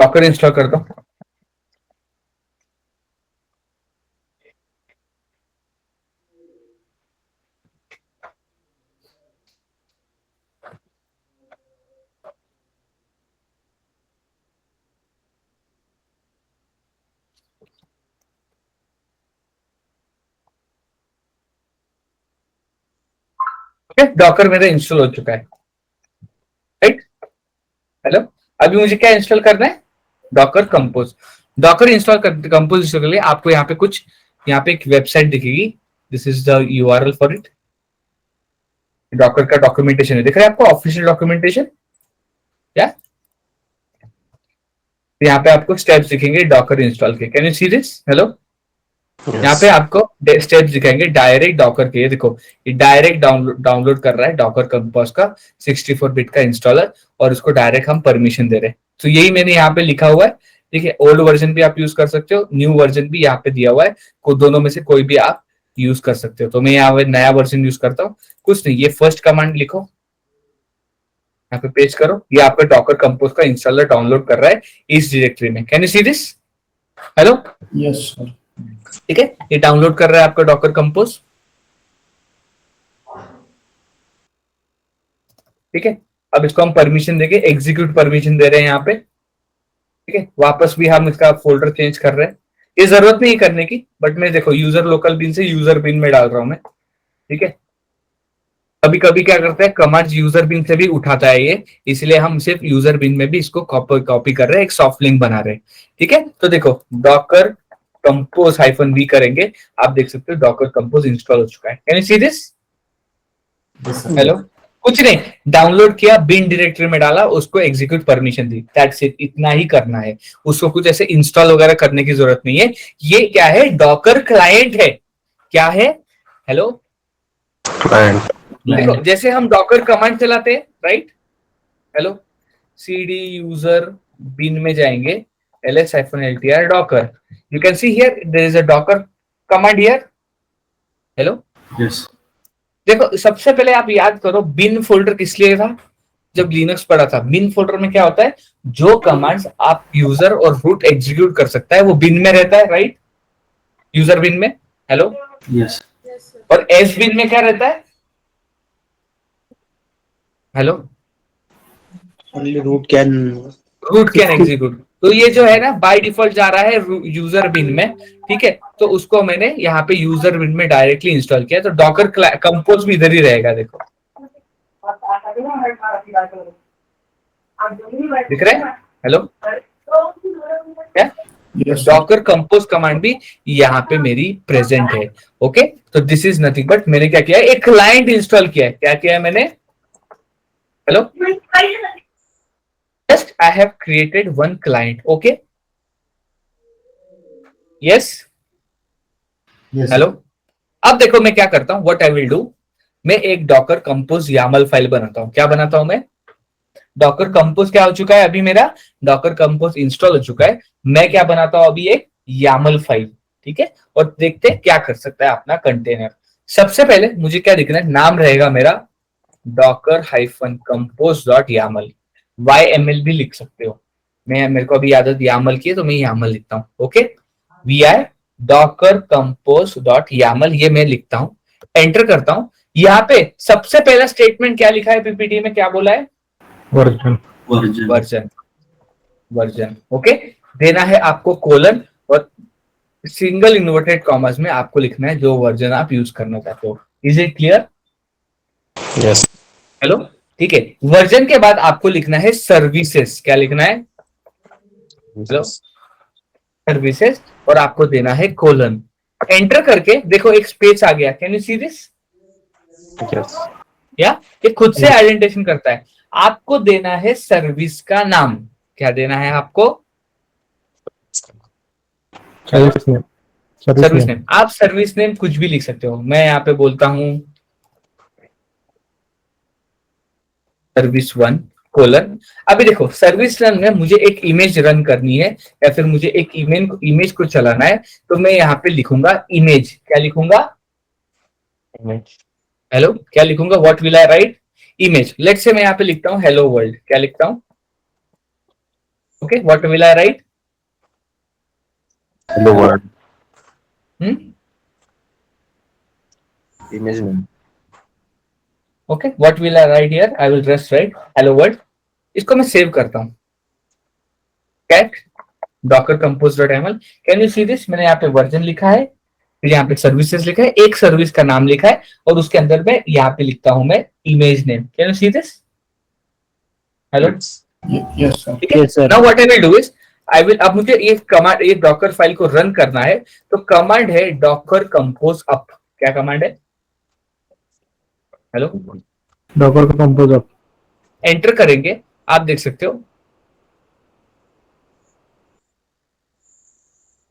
डॉकर इंस्टॉल करता हूं। ओके, डॉकर मेरा इंस्टॉल हो चुका है, राइट। हेलो, अभी मुझे क्या इंस्टॉल करना है, डॉकर कंपोज। डॉकर इंस्टॉल कर, कंपोज इंस्टॉल के लिए आपको यहाँ पे कुछ, यहाँ पे एक वेबसाइट दिखेगी, this is the URL for it. Docker का डॉक्यूमेंटेशन है, दिख रहा है आपको, ऑफिशियल डॉक्यूमेंटेशन, या यहाँ पे आपको स्टेप्स दिखेंगे डॉकर इंस्टॉल के, can you see this, hello. यहाँ पे Yes. आपको स्टेप्स दिखाएंगे डायरेक्ट डॉकर के, ये देखो, ये डायरेक्ट डाउनलोड कर रहा है डॉकर कंपोज का 64 बिट का इंस्टॉलर, और उसको डायरेक्ट हम परमिशन दे रहे हैं। तो यही मैंने यहाँ पे लिखा हुआ है, ठीक है। ओल्ड वर्जन भी आप यूज कर सकते हो, न्यू वर्जन भी यहाँ पे दिया हुआ है, दोनों में से कोई भी आप यूज कर सकते हो। तो मैं यहाँ पे नया वर्जन यूज करता हूँ, कुछ नहीं, ये फर्स्ट कमांड लिखो, यहाँ पे पेस्ट करो, ये आपका डॉकर कंपोज का इंस्टॉलर डाउनलोड कर रहा है इस डायरेक्टरी में, can you see this, hello. Yes, sir. ठीक है, ये डाउनलोड कर रहा है आपका डॉकर कंपोज, ठीक है। अब इसको हम परमिशन देंगे, एग्जीक्यूट परमिशन दे रहे हैं यहाँ पे, ठीक है। वापस भी हम इसका फोल्डर चेंज कर रहे हैं, ये जरूरत नहीं करने की, बट मैं देखो यूजर लोकल बिन से यूजर बिन में डाल रहा हूं मैं, ठीक है। कभी कभी क्या करता है, कमांड यूजर बिन से भी उठाता है ये, इसलिए हम सिर्फ यूजर बिन में भी इसको कॉपी कर रहे हैं, एक सॉफ्ट लिंक बना रहे हैं, ठीक है। तो देखो, डॉकर कंपोज -v करेंगे, आप देख सकते हो डॉकर कंपोज इंस्टॉल हो चुका है, can you see this, Yes, sir. Hello. कुछ नहीं, डाउनलोड किया, बिन डायरेक्टरी में डाला, उसको execute permission the, that's it, इतना ही करना है, उसको कुछ ऐसे इंस्टॉल वगैरह करने की जरूरत नहीं है। ये क्या है, डॉकर क्लाइंट है, क्या है, हेलो। Client. देखो, जैसे हम डॉकर कमांड चलाते हैं, right, hello, cd user bin में जाएंगे, ls-ltr Docker, you can see here there is a Docker command here, hello. Yes. देखो, सबसे पहले आप याद करो, बिन फोल्डर किस लिए था, जब लिनक्स पढ़ा था, बिन फोल्डर में क्या होता है, जो कमांड्स आप यूजर और रूट एग्जीक्यूट कर सकता है वो बिन में रहता है, राइट? यूजर बिन में, हेलो, Yes. और एस बिन में क्या रहता है, hello, Only root can. Root can execute. तो ये जो है ना बाय डिफॉल्ट जा रहा है यूजर बिन में, ठीक है? तो उसको मैंने यहाँ पे यूजर बिन में डायरेक्टली इंस्टॉल किया, तो डॉकर कंपोज भी इधर ही रहेगा, देखो दिख रहा है, हेलो, क्या? Yes. डॉकर कंपोज कमांड भी यहाँ पे मेरी प्रेजेंट है। ओके, तो दिस इज नथिंग बट मैंने क्या किया है, एक क्लाइंट इंस्टॉल किया है। क्या किया है मैंने, hello, just I have created one client. Okay, yes, Yes. Hello. अब देखो मैं क्या करता हूं, व्हाट आई विल डू, मैं एक डॉकर कंपोज यामल फाइल बनाता हूं। क्या बनाता हूं मैं, डॉकर कंपोज क्या हो चुका है अभी, मेरा डॉकर कंपोज इंस्टॉल हो चुका है। मैं क्या बनाता हूं अभी, एक यामल फाइल, ठीक है? और देखते हैं क्या कर सकता है अपना कंटेनर। सबसे पहले मुझे क्या लिखना है, नाम रहेगा मेरा docker-compose.yaml, YML भी लिख सकते हो। मेरे को अभी आदत यामल की है तो मैं यामल लिखता हूँ। ओके, vi docker-compose.yaml, ये मैं लिखता हूँ, एंटर करता हूँ। यहाँ पे सबसे पहला स्टेटमेंट क्या लिखा है पीपीटी में, क्या बोला है, version. Version. Version, version. Okay, देना है आपको कोलन और सिंगल इन्वर्टेड कॉमर्स में आपको लिखना है जो वर्जन आप यूज करना चाहते हो। Is it clear, Yes. Hello? ठीक है, वर्जन के बाद आपको लिखना है सर्विसेज। क्या लिखना है, हेलो, Yes. सर्विसेज, और आपको देना है कोलन। एंटर करके देखो एक स्पेस आ गया, can you see this? Yes. या ये खुद से आइडेंटिफिकेशन करता है। आपको देना है सर्विस का नाम। क्या देना है आपको, सर्विस नेम। Service name. आप सर्विस नेम कुछ भी लिख सकते हो। मैं यहाँ पे बोलता हूं सर्विस 1 कोलन। अभी देखो सर्विस रन में मुझे एक इमेज रन करनी है या फिर मुझे एक इमेज को चलाना है, तो मैं यहाँ पे लिखूंगा इमेज। क्या लिखूंगा, Image. हेलो, क्या लिखूंगा, what will I right, image. Let's say मैं यहाँ पे लिखता हूँ हेलो वर्ल्ड। क्या लिखता हूँ, okay, what will I write, Hello world. Image name. Okay, what will I write here, I will just write hello world. इसको मैं सेव करता हूँ, कैट डॉकर कंपोज.yaml। कैन यू सी दिस, मैंने यहाँ पे वर्जन लिखा है, फिर यहाँ पे सर्विसेज लिखा है, एक सर्विस का नाम लिखा है, और उसके अंदर में यहाँ पे लिखता हूं मैं image name. Can you see this, hello? Yes. Yes, sir. ठीक है, Yes, sir. Now what I will do is, I will, अब मुझे ये कमांड, ये डॉकर फाइल को रन करना है, तो कमांड है डॉकर कंपोज अप। क्या कमांड है, हेलो? डॉकर का कंपोज अप। एंटर करेंगे, आप देख सकते हो,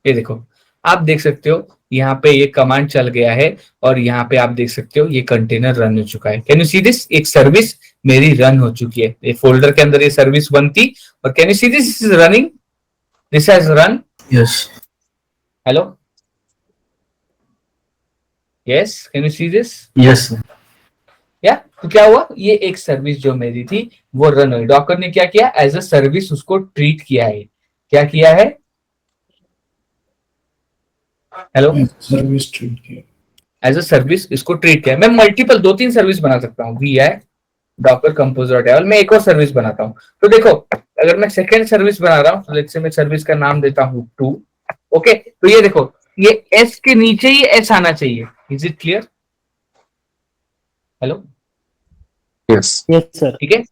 ये देखो, आप देख सकते हो यहाँ पे ये कमांड चल गया है, और यहाँ पे आप देख सकते हो ये कंटेनर रन हो चुका है। कैन यू सी दिस, एक सर्विस मेरी रन हो चुकी है। ये फोल्डर के अंदर ये सर्विस 1 थी, और can you see this is running, this has run, Yes. Hello, yes, can you see this, Yes, sir. या? तो क्या हुआ, ये एक सर्विस जो मेरी थी वो रन हुई। डॉकर ने क्या किया, एज अ सर्विस उसको ट्रीट किया है। क्या किया है, हेलो? Service treat किया. एज अ सर्विस इसको ट्रीट किया। मैं मल्टीपल 2-3 सर्विस बना सकता हूँ, वी आई डॉकर कंपोज.yaml। मैं एक और सर्विस बनाता हूँ। तो देखो, अगर मैं सेकेंड सर्विस बना रहा हूँ, तो लेट्स से मैं सर्विस का नाम देता हूँ 2। ओके, तो ये देखो, ये एस के नीचे ही एस आना चाहिए। Is it clear, hello? Yes. Yes, sir. ठीक है,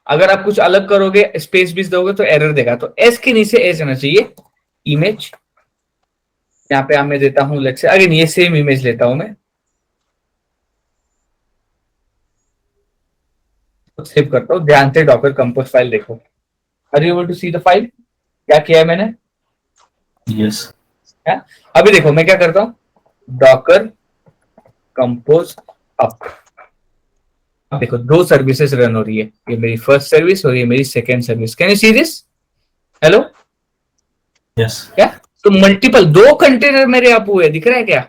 अगर आप कुछ अलग करोगे, स्पेस भी दोगे तो एरर देगा। तो एस के नीचे एस आना चाहिए। इमेज, यहाँ पे मैं देता हूँ, लेट्स से अगेन ये सेम इमेज लेता हूं मैं, सेव करता हूँ। ध्यान से डॉकर कंपोज फाइल देखो, are you able to see the file? क्या किया है मैंने, Yes. है? अभी देखो मैं क्या करता हूँ, डॉकर कंपोज अप। अब देखो 2 सर्विसेज रन हो रही है, ये मेरी फर्स्ट सर्विस और ये मेरी second service. Can you see this, hello? Yes. क्या, तो मल्टीपल 2 कंटेनर मेरे अप हुए, दिख रहा है क्या,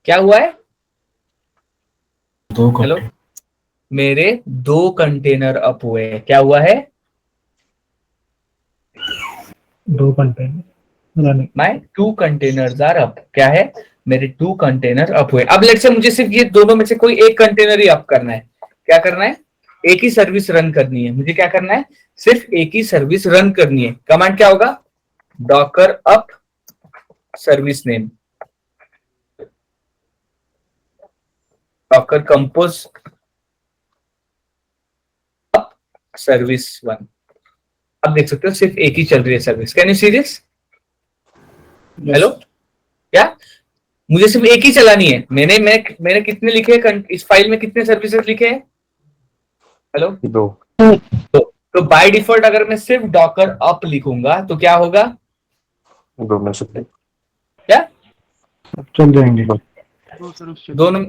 क्या हुआ है, दो हेलो? कंटेनर. मेरे 2 कंटेनर अप हुए हैं। क्या हुआ है? 2 container running. My 2 containers are up. क्या है? मेरे 2 कंटेनर अप हुए। अब लेट्स से मुझे सिर्फ ये दोनों में से कोई एक कंटेनर ही अप करना है। क्या करना है? एक ही सर्विस रन करनी है मुझे। क्या करना है? सिर्फ एक ही सर्विस रन करनी है। कमांड क्या होगा? Docker up service name, Docker compose up service 1। अब देख सकते हो सिर्फ एक ही चल रही है service. Can you see this? Hello, क्या मुझे सिर्फ एक ही चलानी है? मैंने कितने लिखे हैं इस फाइल में? कितने सर्विसेज लिखे हैं? हेलो, 2. तो बाय डिफॉल्ट अगर मैं सिर्फ डॉकर अप लिखूंगा तो क्या होगा? 2 में से क्या चल जाएंगे।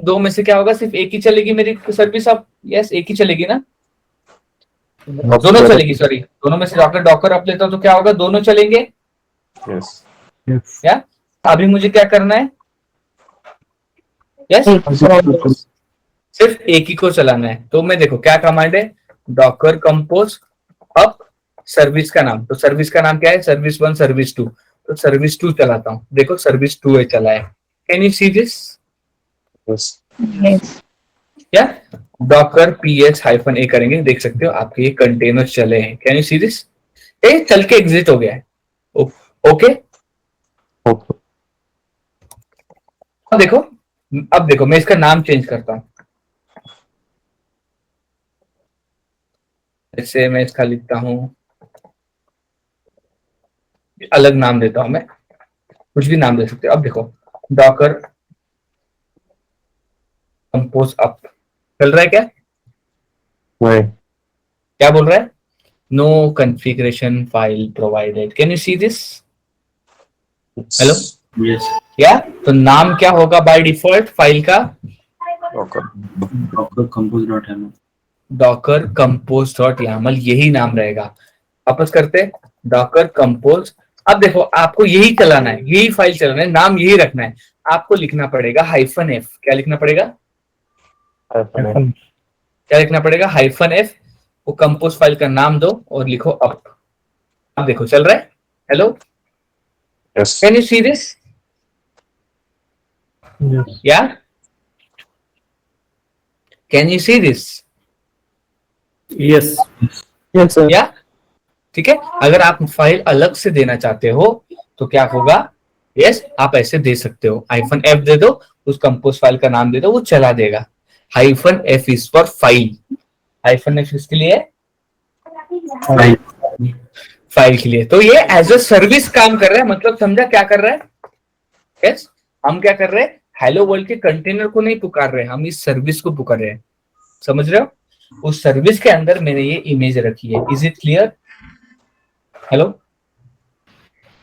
दो में से क्या होगा? सिर्फ एक ही चलेगी मेरी सर्विस अप। यस, एक ही चलेगी ना? दोनों चलेगी, सॉरी, दोनों में से डॉकर डॉकर अप लेता हूं तो क्या होगा? दोनों चलेंगे। यस. क्या अभी मुझे क्या करना है? यस, सिर्फ एक ही को चलाना है। तो मैं देखो क्या कमांड है? डॉकर कंपोज अप सर्विस का नाम। तो सर्विस का नाम क्या है? Service 1 service 2। तो सर्विस 2 चलाता हूं। देखो सर्विस 2 है चला है। Can you see this? Yes. क्या डॉकर -a करेंगे, देख सकते हो आपके ये कंटेनर चले हैं। Can you see this? ए चल के एग्जिट हो गया है। Okay, Okay. अब देखो मैं इसका नाम चेंज करता हूं। जैसे मैं इसका लिखता हूं, अलग नाम देता हूं मैं, कुछ भी नाम दे सकते हो। अब देखो डॉकर कंपोज अप चल रहा है क्या? Right. क्या बोल रहा है? No configuration file provided. Can you see this? Hello, Yes. क्या तो नाम क्या होगा बाय डिफॉल्ट फाइल का? Okay. Docker compose.yaml. Docker compose dot YAML, यही नाम रहेगा। वापस करते डॉकर कंपोज। अब देखो आपको यही चलाना है, यही फाइल चलाना है, नाम यही रखना है। आपको लिखना पड़ेगा -f। क्या लिखना पड़ेगा? क्या लिखना पड़ेगा? -f। वो कंपोज फाइल का नाम दो और लिखो अप। अब देखो चल रहा है। Hello, Yes. Can you see this? या can you see this? Yes. Yes sir. या ठीक है। अगर आप फाइल अलग से देना चाहते हो तो क्या होगा? यस, आप ऐसे दे सकते हो। -f दे दो, उस कंपोज फाइल का नाम दे दो, वो चला देगा। -f is for file. -f इसके लिए Fine. फाइल के लिए। तो ये एज अ सर्विस काम कर रहा है। मतलब समझा क्या कर रहा है? यस, हम क्या कर रहे हैं? हेलो वर्ल्ड के कंटेनर को नहीं पुकार रहे, हम इस सर्विस को पुकार रहे हैं। समझ रहे हो? उस सर्विस के अंदर मैंने ये इमेज रखी है। Is it clear? Hello,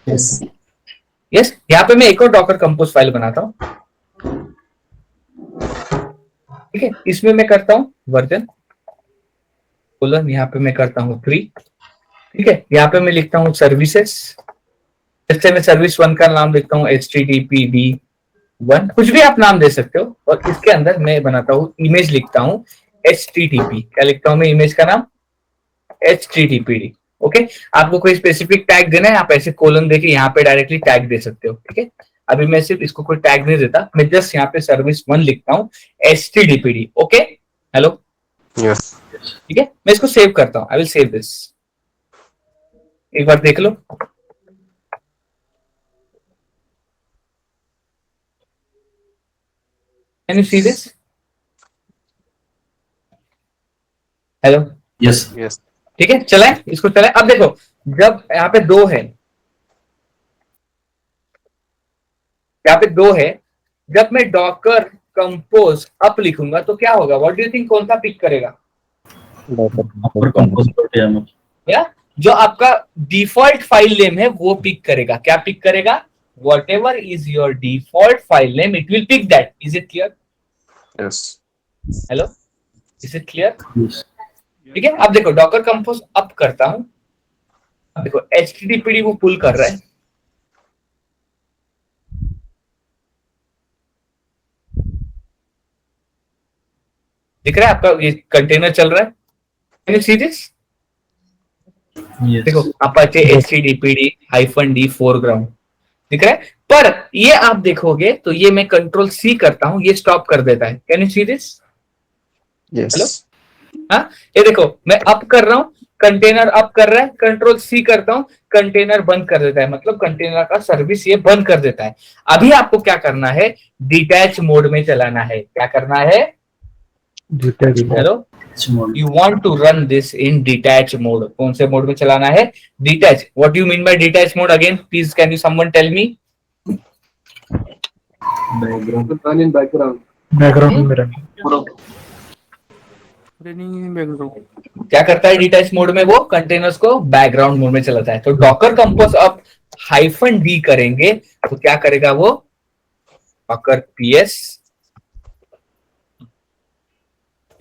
Yes. Yes, यहाँ पे मैं एक और डॉकर कंपोज फाइल बनाता हूँ। ठीक है, इसमें मैं करता हूँ वर्जन कोलन, यहाँ पे मैं करता हूँ 3। ठीक है, यहाँ पे मैं लिखता हूँ सर्विसेस। जैसे मैं सर्विस 1 का नाम लिखता हूँ HTTPD1, कुछ भी आप नाम दे सकते हो। और इसके अंदर मैं बनाता हूँ इमेज, लिखता हूँ HTTP। क्या लिखता हूँ मैं इमेज का नाम? HTTPD। ओके, आपको कोई स्पेसिफिक टैग देना है, आप ऐसे कोलन देके यहाँ पे डायरेक्टली टैग दे सकते हो। ठीक है, अभी मैं सिर्फ इसको कोई टैग नहीं देता, मैं जस्ट यहाँ पे सर्विस 1 लिखता हूँ HTTPD। Okay, hello, Yes. ठीक है, मैं इसको सेव करता हूँ। आई विल सेव दिस, एक बार देख लो। Can you see this? Hello, Yes. Yes. ठीक है, चलाएं इसको, चलाएं। अब देखो जब यहाँ पे 2 है, यहाँ पे 2 है, जब मैं डॉकर कंपोज अप लिखूंगा तो क्या होगा? What do you think? कौन सा पिक करेगा? Docker compose.yaml. या जो आपका डिफॉल्ट फाइल नेम है वो पिक करेगा। क्या पिक करेगा? Whatever is your default file name, it will pick that. Is it clear? Yes. Hello, is it clear? Yes. ठीक है, अब देखो डॉकर कंपोज अप करता हूं। अब देखो HTTPD वो पुल कर रहा है। दिख रहा है आपका ये कंटेनर चल रहा है? Can you see this? Yes. देखो अपाचे HTTPD -D फोरग्राउंड दिख रहा है, पर ये आप देखोगे तो ये मैं कंट्रोल C करता हूं, ये स्टॉप कर देता है। Can you see this? Yes. Hello? हाँ, ये देखो मैं अप कर रहा हूं, कंटेनर अप कर रहा है, कंट्रोल C करता हूं, कंटेनर बंद कर देता है, मतलब कंटेनर का सर्विस ये बंद कर देता है। अभी आपको क्या करना है, डिटैच मोड में चलाना है। क्या करना है? Hello, Small. You want to run this in detach mode. कौन से मोड में चलाना है? Detach. What you mean by detach mode? Again please can you someone tell me? Background. Run in background. Background में रन। क्या करता है detach mode में? वो कंटेनर्स को बैकग्राउंड मोड में चलाता है। तो डॉकर कंपोज अब -D करेंगे तो क्या करेगा वो? Docker PS,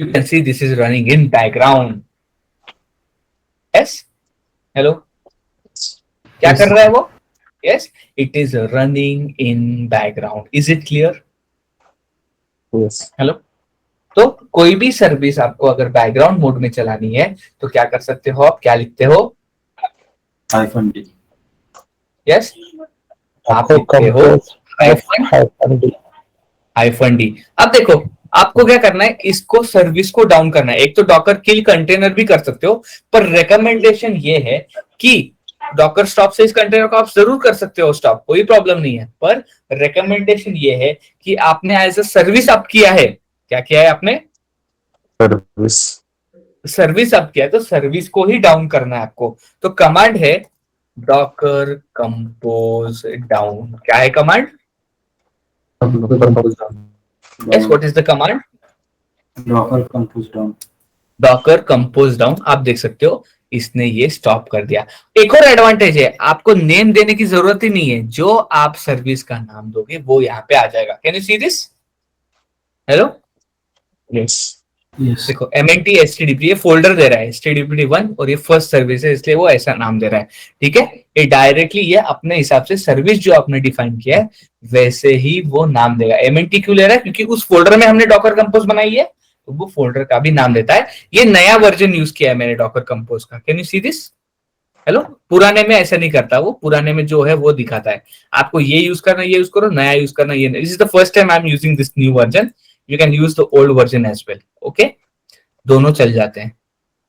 you can see this is running in background. Yes? Hello? क्या कर रहा है वो? Yes, it is running in background. Is it clear? Yes. Hello, तो कोई भी सर्विस आपको अगर बैकग्राउंड मोड में चलानी है तो क्या कर सकते हो आप? क्या लिखते हो? -D. यस, आप लिखते हो -D। अब देखो आपको क्या करना है, इसको सर्विस को डाउन करना है। एक तो डॉकर किल कंटेनर भी कर सकते हो, पर रिकमेंडेशन ये है कि डॉकर स्टॉप से इस कंटेनर को आप जरूर कर सकते हो स्टॉप, कोई प्रॉब्लम नहीं है, पर रिकमेंडेशन ये है कि आपने एज अ सर्विस अप किया है। क्या किया है आपने? Service. सर्विस अप किया है, तो सर्विस को ही डाउन करना है आपको। तो कमांड है डॉकर कंपोज डाउन। क्या है command? Docker compose down. Yes, what is the command? Docker compose down. Docker compose down. आप देख सकते हो इसने ये स्टॉप कर दिया। एक और एडवांटेज है, आपको नेम देने की जरूरत ही नहीं है, जो आप सर्विस का नाम दोगे वो यहाँ पे आ जाएगा। Can you see this? Hello, Yes. Yes. देखो MNT HTTP ये फोल्डर दे रहा है, HTTP1, और ये फर्स्ट सर्विस है इसलिए वो ऐसा नाम दे रहा है। ठीक है, ये डायरेक्टली ये अपने हिसाब से सर्विस जो आपने डिफाइन किया है वैसे ही वो नाम देगा। MNT क्यों ले रहा है? क्योंकि उस फोल्डर में हमने डॉकर कंपोज बनाई है, तो वो फोल्डर का भी नाम देता है। ये नया वर्जन यूज किया है मैंने डॉकर कंपोज का। Can you see this? Hello, पुराने में ऐसा नहीं करता वो, पुराने में जो है वो दिखाता है आपको ये यूज करना, ये यूज करो, नया यूज करना ये। This is the first time I am using this new version, you can use the old version as well. Okay, दोनों चल जाते हैं।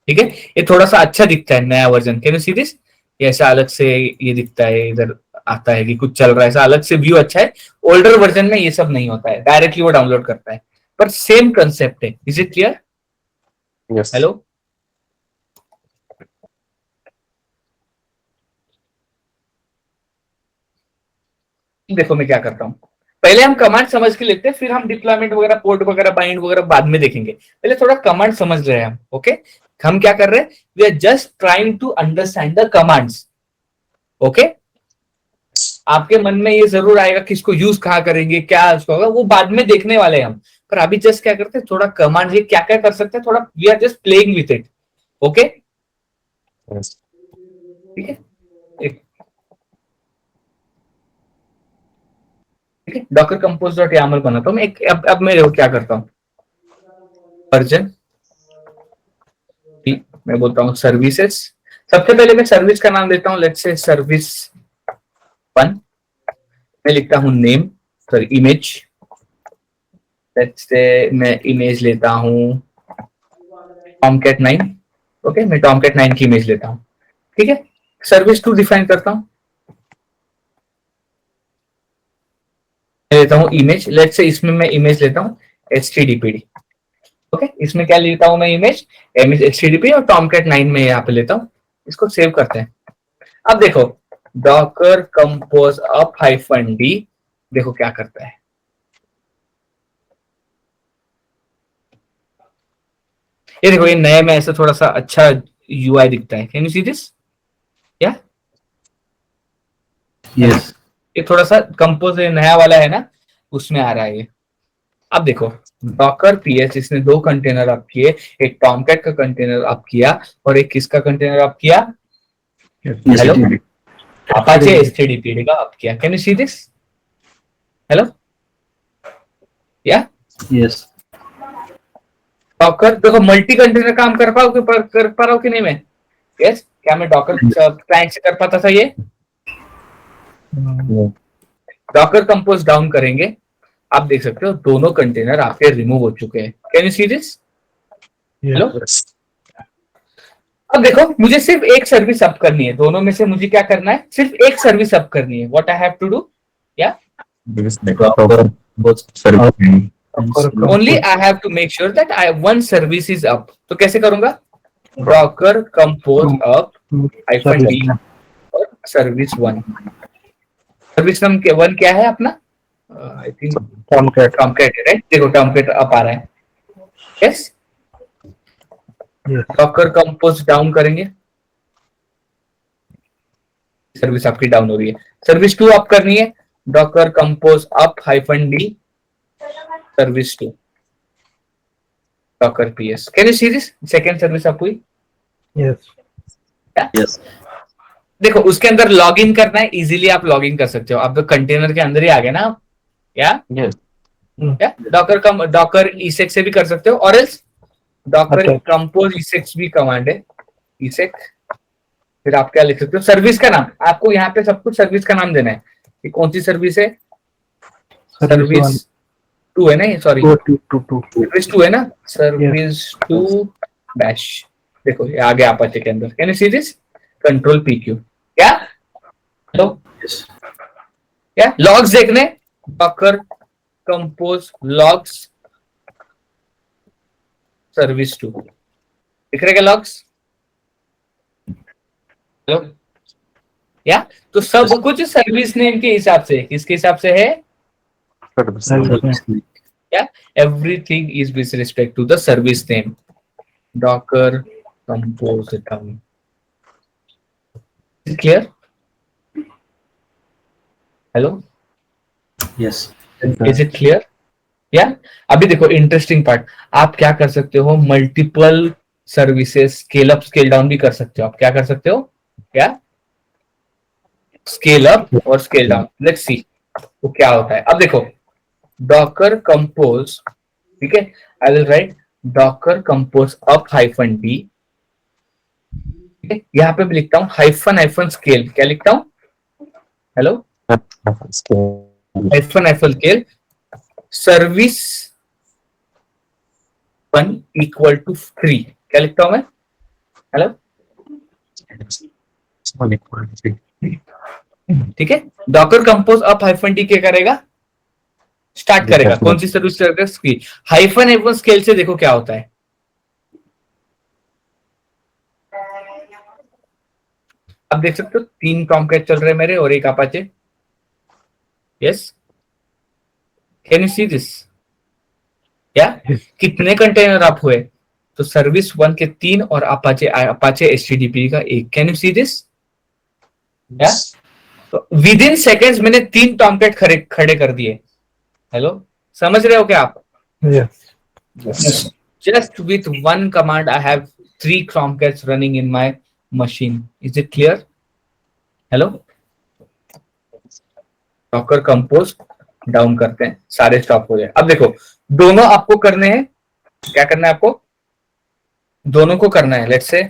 ठीक है, ये थोड़ा सा अच्छा दिखता है नया version. Can you see this? ये ऐसा अलग से ये दिखता है, इधर आता है कि कुछ चल रहा है, ऐसा अलग से व्यू अच्छा है। ओल्डर वर्जन में ये सब नहीं होता है, डायरेक्टली वो डाउनलोड करता है, पर सेम कंसेप्ट है। Is it clear? Yes. Hello, देखो मैं क्या करता हूं, पहले हम कमांड समझ के लेते हैं, फिर हम डिप्लॉयमेंट वगैरह, पोर्ट वगैरह, बाइंड वगैरह बाद में देखेंगे। पहले थोड़ा कमांड समझ रहे हैं हम। ओके, हम क्या कर रहे हैं? We are just trying to understand the commands. Okay, आपके मन में ये जरूर आएगा कि इसको यूज कहाँ करेंगे, क्या उसको होगा, वो बाद में देखने वाले हैं हम। पर अभी जस्ट क्या करते हैं, थोड़ा कमांड ये क्या क्या कर सकते हैं, थोड़ा we are just playing with it. Okay, Yes. ठीक है, ठीक है। डॉकर कंपोज डॉट यामल बनाता हूं मैं एक। अब मैं देखो क्या करता हूं, वर्जन मैं बोलता हूं सर्विसेज। सबसे पहले मैं सर्विस का नाम देता हूं, लेट्स से सर्विस 1। मैं लिखता हूं name, sorry image, let's say मैं इमेज लेता हूं टॉमकैट 9। ओके, मैं टॉमकैट 9 की इमेज लेता हूं। ठीक है, सर्विस 2 डिफाइन करता हूं, मैं लेता हूं इमेज, लेट्स से इसमें मैं इमेज लेता हूं HTTPD। ओके, इसमें क्या लेता हूं मैं इमेज HTTP, और टॉमकैट 9 में यहाँ पे लेता हूं। इसको सेव करते हैं। अब देखो डॉकर कंपोज अप -D, देखो क्या करता है। ये देखो, ये नए में ऐसा थोड़ा सा अच्छा UI दिखता है। Can you see this? या Yes. ये थोड़ा सा कंपोज नया वाला है ना, उसमें आ रहा है ये। अब देखो डॉकर PS इसने 2 कंटेनर अप किए, एक टॉमकैट का कंटेनर अप किया और एक किसका कंटेनर अप किया? Hello, HTTP. अपाचे HTTPD का अप किया। Can you see this? Hello, या Yes. डॉकर देखो मल्टी कंटेनर काम कर पाओगे कर पा रहा हूँ कि नहीं मैं? यस, क्या मैं डॉकर क्लाइंट से कर पाता था ये? No. डॉकर कंपोज डाउन करेंगे, आप देख सकते हो दोनों कंटेनर आपके रिमूव हो चुके हैं। Can you see this? Hello, Yes. अब देखो मुझे सिर्फ एक सर्विस अप करनी है, दोनों में से मुझे क्या करना है? सिर्फ एक सर्विस अप करनी है। What I have to do? या Because the proper both service. Only I have to make sure that I one service is up. तो कैसे करूंगा? Docker compose up hyphen D और सर्विस वन। सर्विस वन क्या है अपना? I think Tomcat. Tomcat है, right? देखो Tomcat up आ रहा है। Yes, Yes. Docker compose down करेंगे, सर्विस आपकी डाउन हो रही है। सर्विस टू अप करनी है, Docker compose up hyphen D service two Docker PS. Can you see this? Second service up हुई। Yes. Yes. देखो उसके अंदर लॉग इन करना है, इजीली आप लॉग इन कर सकते हो। आप तो कंटेनर के अंदर ही आ गए ना आप, या Yes. डॉकर ईसेक से भी कर सकते हो, और एल्स डॉकर अच्छा। कंपोज ईसेक्स भी कमांड है, ईसेक। फिर आप क्या लिख सकते हो? सर्विस का नाम, आपको यहाँ पे सब कुछ सर्विस का नाम देना है। ये कौन सी सर्विस है? सर्विस टू है ना ये, सॉरी सर्विस टू है ना, सर्विस टू डैश। देखो ये आगे अपाचे के अंदर। Can you see this? Control PQ। क्या? Hello, Yes. क्या लॉग्स देखने? Docker compose logs service two, दिख रहे क्या लॉग्स? हेलो, या तो सब कुछ सर्विस नेम के हिसाब से, किसके हिसाब से है? Service. Service. Everything is with respect to the service name. Docker compose it down. Is it clear? Hello? Yes. Is it clear? Yeah? अभी देखो इंटरेस्टिंग पार्ट, आप क्या कर सकते हो? Multiple services scale up scale down भी कर सकते हो। आप क्या कर सकते हो? क्या? स्केल अप और स्केल डाउन। लेट्स सी वो क्या होता है। अब देखो डॉकर कंपोज, ठीक है, I will write Docker compose up hyphen D, यहां पे भी लिखता हूं हाइफन हाइफन स्केल। क्या लिखता हूं? Hello, hyphen hyphen scale service 1 equal to 3। क्या लिखता हूं मैं? हेलो, ठीक है। Docker compose up hyphen D क्या करेगा? स्टार्ट करेगा। कौन सी सर्विस करेगा? हाइफन हाइफन स्केल से देखो क्या होता है। अब देख सकते हो 3 टॉमकैट चल रहे हैं मेरे और एक Apache. Yes, can you see this? क्या कितने कंटेनर आप हुए? तो सर्विस 1 के 3 और अपाचे HTTP का 1। Can you see this? क्या तो विद इन सेकेंड्स मैंने 3 टॉमकैट खड़े कर दिए। हेलो, समझ रहे हो क्या आप? Yes. Just with one command, I have 3 Tomcats running in my machine. Is it clear? Hello? Docker compose down करते हैं, सारे स्टॉप हो जाए। अब देखो दोनों आपको करने हैं। क्या करना है आपको? दोनों को करना है। Let's say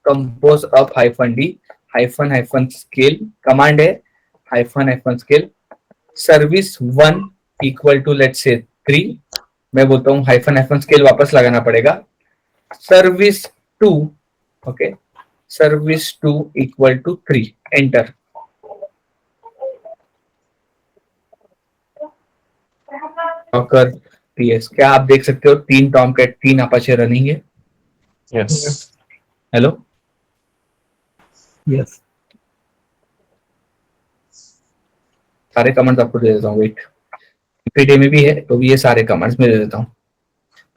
compose up hyphen D hyphen hyphen scale, command है hyphen hyphen scale service 1 equal to let's say 3। मैं बोलता हूं हाइफन हाइफन स्केल वापस लगाना पड़ेगा। Service 2, okay, service 2 equal to 3, enter. Docker PS, क्या आप देख सकते हो 3 टॉमकैट 3 अपाचे रनिंग है? Yes. Hello, Yes. सारे कमांड्स आपको दे देता हूँ। वेट, पीडी में भी है तो भी ये सारे कमांड्स में दे देता हूँ।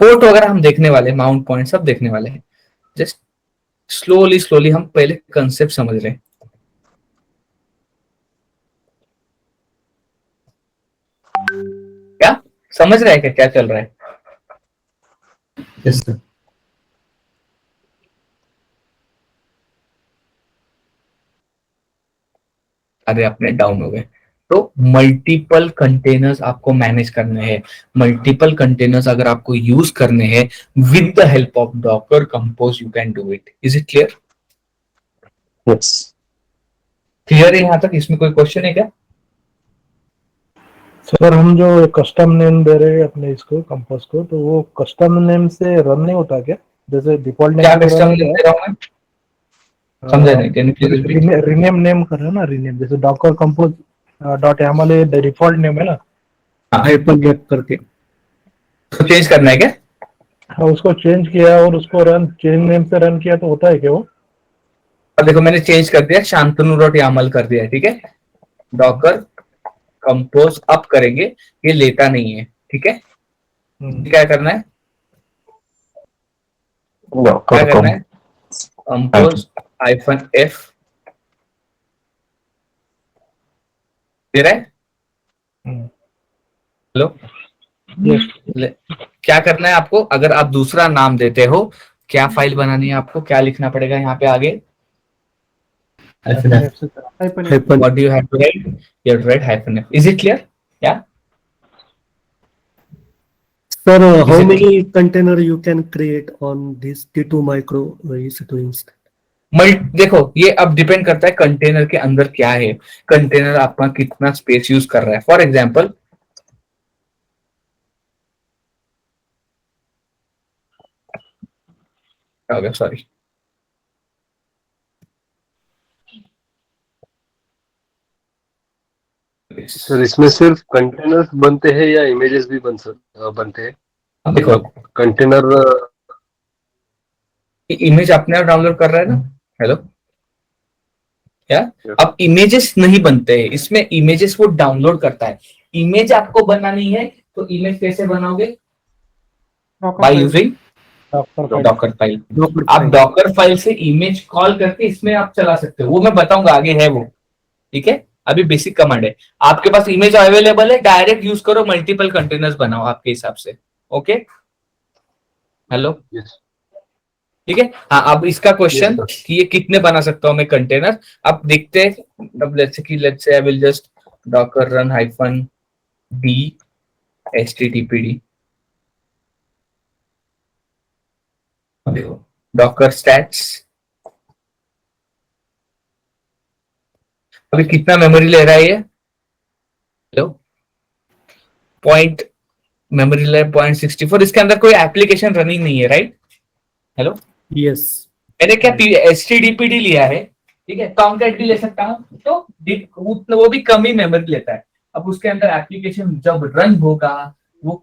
पोर्ट वगैरह हम देखने वाले, माउंट पॉइंट सब देखने वाले हैं। जस्ट स्लोली स्लोली हम पहले कंसेप्ट समझ रहे हैं। क्या समझ रहे हैं क्या क्या चल रहा है? Yes, sir. अरे अपने डाउन हो गए। तो मल्टीपल कंटेनर्स आपको मैनेज करने हैं, मल्टीपल कंटेनर्स अगर आपको यूज करने हैं with the help of Docker compose you can do it. Is it clear? Yes. Clear है यहां तक? इसमें कोई क्वेश्चन है क्या? सर हम जो कस्टम नेम दे रहे हैं अपने इसको कंपोज को, तो वो कस्टम नेम से रन नहीं होता क्या? जैसे डिफॉल्ट क्या नेम से कस्टम रन नेम दे रहा हूं मैं? समझा नहीं, can you please repeat? Rename name कर रहे हैं ना, रीनेम जैसे Docker compose dot YAML default name है ना, हाइपन गैप करके। उसको चेंज करना है क्या? हाँ, उसको चेंज किया और उसको रन चेंज नेम से रन किया तो होता है क्या वो? अब देखो मैंने चेंज कर दिया, शांतनु डॉट यामल कर दिया, ठीक है. डॉकर कंपोज अप करेंगे, ये लेता नहीं है, ठीक है. क्या करना है? क्या Docker करना है? कंपोज -f दे रहा है. हेलो, क्या करना है आपको? अगर आप दूसरा नाम देते हो, क्या फाइल बनानी है आपको? क्या लिखना पड़ेगा यहाँ पे आगे? Hyphen. What do you have to write? You have to write -f. Is it clear? Yeah. Sir, how it- many container you can create on this T2 micro EC2 instance? देखो ये अब डिपेंड करता है container के अंदर क्या है, container आपका कितना स्पेस यूज कर रहा है. फॉर एग्जाम्पल हो गया, सॉरी. सर इसमें सिर्फ कंटेनर्स बनते हैं या इमेजेस भी बनते हैं? देखो कंटेनर इमेज अपने आप डाउनलोड कर रहा है ना. हेलो, क्या? अब इमेजेस नहीं बनते हैं इसमें, इमेजेस वो डाउनलोड करता है. इमेज आपको बनानी है तो इमेज कैसे बनाओगे? By using Docker file. आप डॉकर फाइल से इमेज कॉल करके इसमें आप चला सकते हो, वो मैं बताऊंगा आगे है वो, ठीक है. अभी बेसिक कमांड है. आपके पास इमेज अवेलेबल है, डायरेक्ट यूज करो, मल्टीपल कंटेनर्स बनाओ आपके हिसाब से. ओके, हेलो, ठीक है. हाँ, अब इसका क्वेश्चन कि ये कितने बना सकता हूं मैं कंटेनर, अब देखते हैं. अब let's say I will just Docker run -d httpd. देखो डॉकर स्टैट्स अभी कितना मेमोरी ले रहा है ये? हेलो, पॉइंट मेमोरी ले 0.64. इसके अंदर कोई एप्लीकेशन रनिंग नहीं है, राइट? Hello, Yes. मैंने क्या HTTPD लिया है, ठीक है. टॉमकैट भी ले सकता हूं, तो वो भी कम ही मेमोरी लेता है. अब उसके अंदर एप्लीकेशन जब रन होगा, वो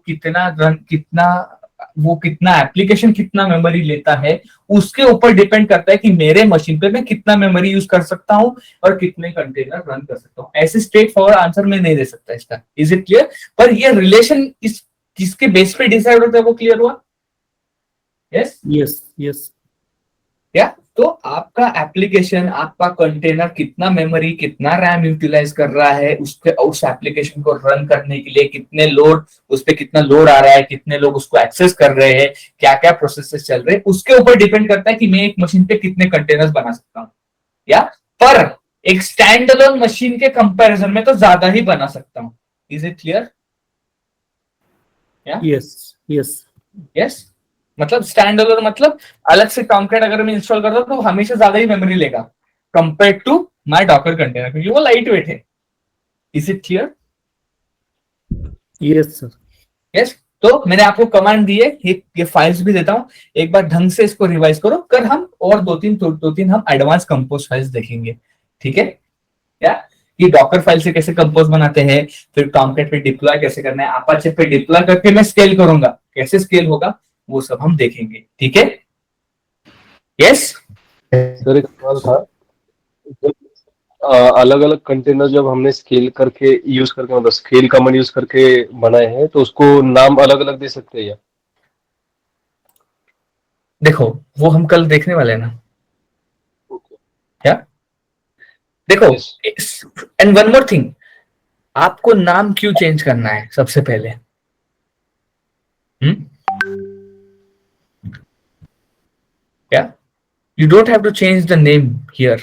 कितना एप्लीकेशन कितना मेमोरी लेता है, उसके ऊपर डिपेंड करता है कि मेरे मशीन पे मैं कितना मेमोरी यूज कर सकता हूं और कितने कंटेनर रन कर सकता हूं. ऐसे स्ट्रेट फॉरवर्ड आंसर मैं नहीं दे सकता इसका. Is it clear? पर ये रिलेशन किसके बेस पे डिसाइड होता है, वो क्लियर हुआ? यस. Yes. Yes. क्या? तो आपका एप्लीकेशन, आपका कंटेनर कितना मेमोरी, कितना रैम यूटिलाइज कर रहा है, उस एप्लीकेशन को रन करने के लिए कितने लोड, उस पर कितना लोड आ रहा है, कितने लोग उसको एक्सेस कर रहे हैं, क्या क्या प्रोसेसेस चल रहे हैं, उसके ऊपर डिपेंड करता है कि मैं एक मशीन पे कितने कंटेनर्स बना सकता हूँ. या पर एक स्टैंड अलोन मशीन के कंपैरिजन में तो ज्यादा ही बना सकता हूँ. Is it clear? Yes. Yes. Yes. मतलब स्टैंड अलोन मतलब अलग से टॉमकैट अगर मैं इंस्टॉल करता हूं तो हमेशा ज्यादा ही मेमोरी लेगा compare to my Docker container, क्योंकि वो लाइट वेट है. Is it clear? Yes, sir. Yes. तो मैंने आपको कमांड दी है, ये फाइल्स भी देता हूं, एक बार ढंग से इसको रिवाइज करो. कर हम और दो तीन हम एडवांस कंपोज फाइल्स देखेंगे, ठीक है. क्या ये डॉकर फाइल से कैसे कंपोज बनाते हैं, फिर टॉमकैट पे डिप्लॉय कैसे करना है, अपाचे पे डिप्लॉय करके मैं स्केल करूंगा, कैसे स्केल होगा वो सब हम देखेंगे, ठीक है. यस. सर एक सवाल था, अलग अलग कंटेनर जब हमने स्केल करके यूज करके मतलब स्केल कमांड यूज करके बनाए हैं तो उसको नाम अलग अलग दे सकते हैं या? देखो वो हम कल देखने वाले हैं ना. क्या? देखो, एंड वन मोर थिंग, आपको नाम क्यों चेंज करना है सबसे पहले? क्या? You don't have to change the name here.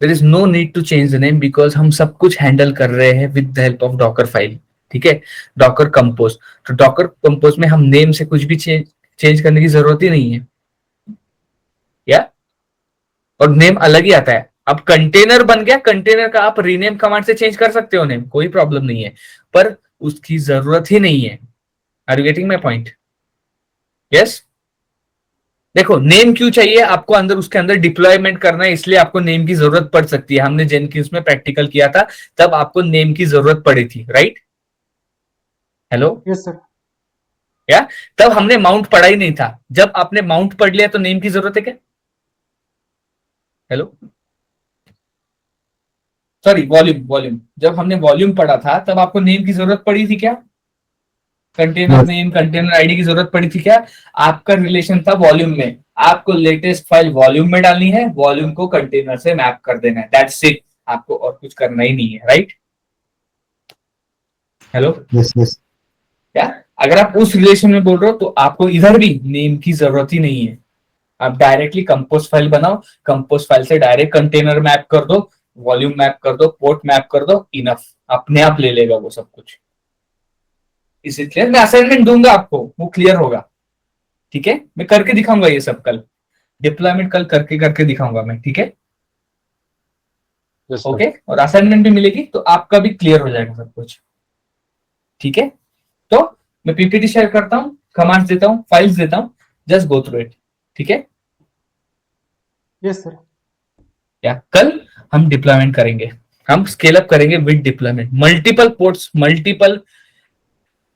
There is no need to change the name because हम सब कुछ हैंडल कर रहे हैं with the help of Docker file. ठीक है, डॉकर कंपोज. तो डॉकर कंपोज में हम नेम से कुछ भी चेंज करने की जरूरत ही नहीं है, या और नेम अलग ही आता है. अब कंटेनर बन गया, कंटेनर का आप रीनेम कमांड से चेंज कर सकते हो नेम, कोई प्रॉब्लम नहीं है, पर उसकी जरूरत ही नहीं है. Are you getting my point? Yes. देखो नेम क्यों चाहिए आपको, अंदर उसके अंदर डिप्लॉयमेंट करना है, इसलिए आपको नेम की जरूरत पड़ सकती है. हमने जेनकिंस में प्रैक्टिकल किया था, तब आपको नेम की जरूरत पड़ी थी, राइट? Hello, yes sir. या तब हमने माउंट पढ़ा ही नहीं था. जब आपने माउंट पढ़ लिया तो नेम की जरूरत है क्या? Hello, sorry, volume. जब हमने वॉल्यूम पढ़ा था तब आपको नेम की जरूरत पड़ी थी क्या? कंटेनर नेम, कंटेनर आईडी की जरूरत पड़ी थी क्या? आपका रिलेशन था वॉल्यूम में, आपको लेटेस्ट फाइल वॉल्यूम में डालनी है, वॉल्यूम को कंटेनर से मैप कर देना है, दैट्स इट. आपको और कुछ करना ही नहीं है, राइट? Hello, Yes, yes. क्या अगर आप उस रिलेशन में बोल रहे हो तो आपको इधर भी नेम की जरूरत ही नहीं है. आप डायरेक्टली कंपोज फाइल बनाओ, कंपोज फाइल से डायरेक्ट कंटेनर मैप कर दो, वॉल्यूम मैप कर दो, पोर्ट मैप कर दो, इनफ. अपने आप ले लेगा वो सब कुछ. इसी क्लियर? मैं असाइनमेंट दूंगा आपको, वो क्लियर होगा. ठीक है, मैं करके दिखाऊंगा ये सब कल, डिप्लॉयमेंट कल करके दिखाऊंगा मैं. ठीक है, Yes, sir. ओके. और असाइनमेंट भी मिलेगी तो आपका भी क्लियर हो जाएगा सब कुछ. ठीक है, तो मैं पीपीटी शेयर करता हूँ, कमांड्स देता हूँ, फाइल्स देता हूँ, जस्ट गो थ्रू इट. ठीक है, यस सर. या कल हम डिप्लॉयमेंट करेंगे, हम स्केल अप करेंगे with deployment. Multiple ports, multiple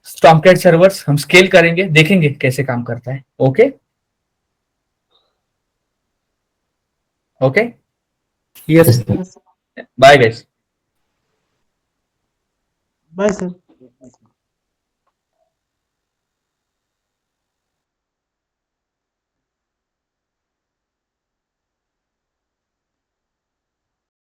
tomcat servers हम स्केल करेंगे, देखेंगे कैसे काम करता है. Okay okay, Yes. Yes, sir. Yes. Bye guys. Bye sir.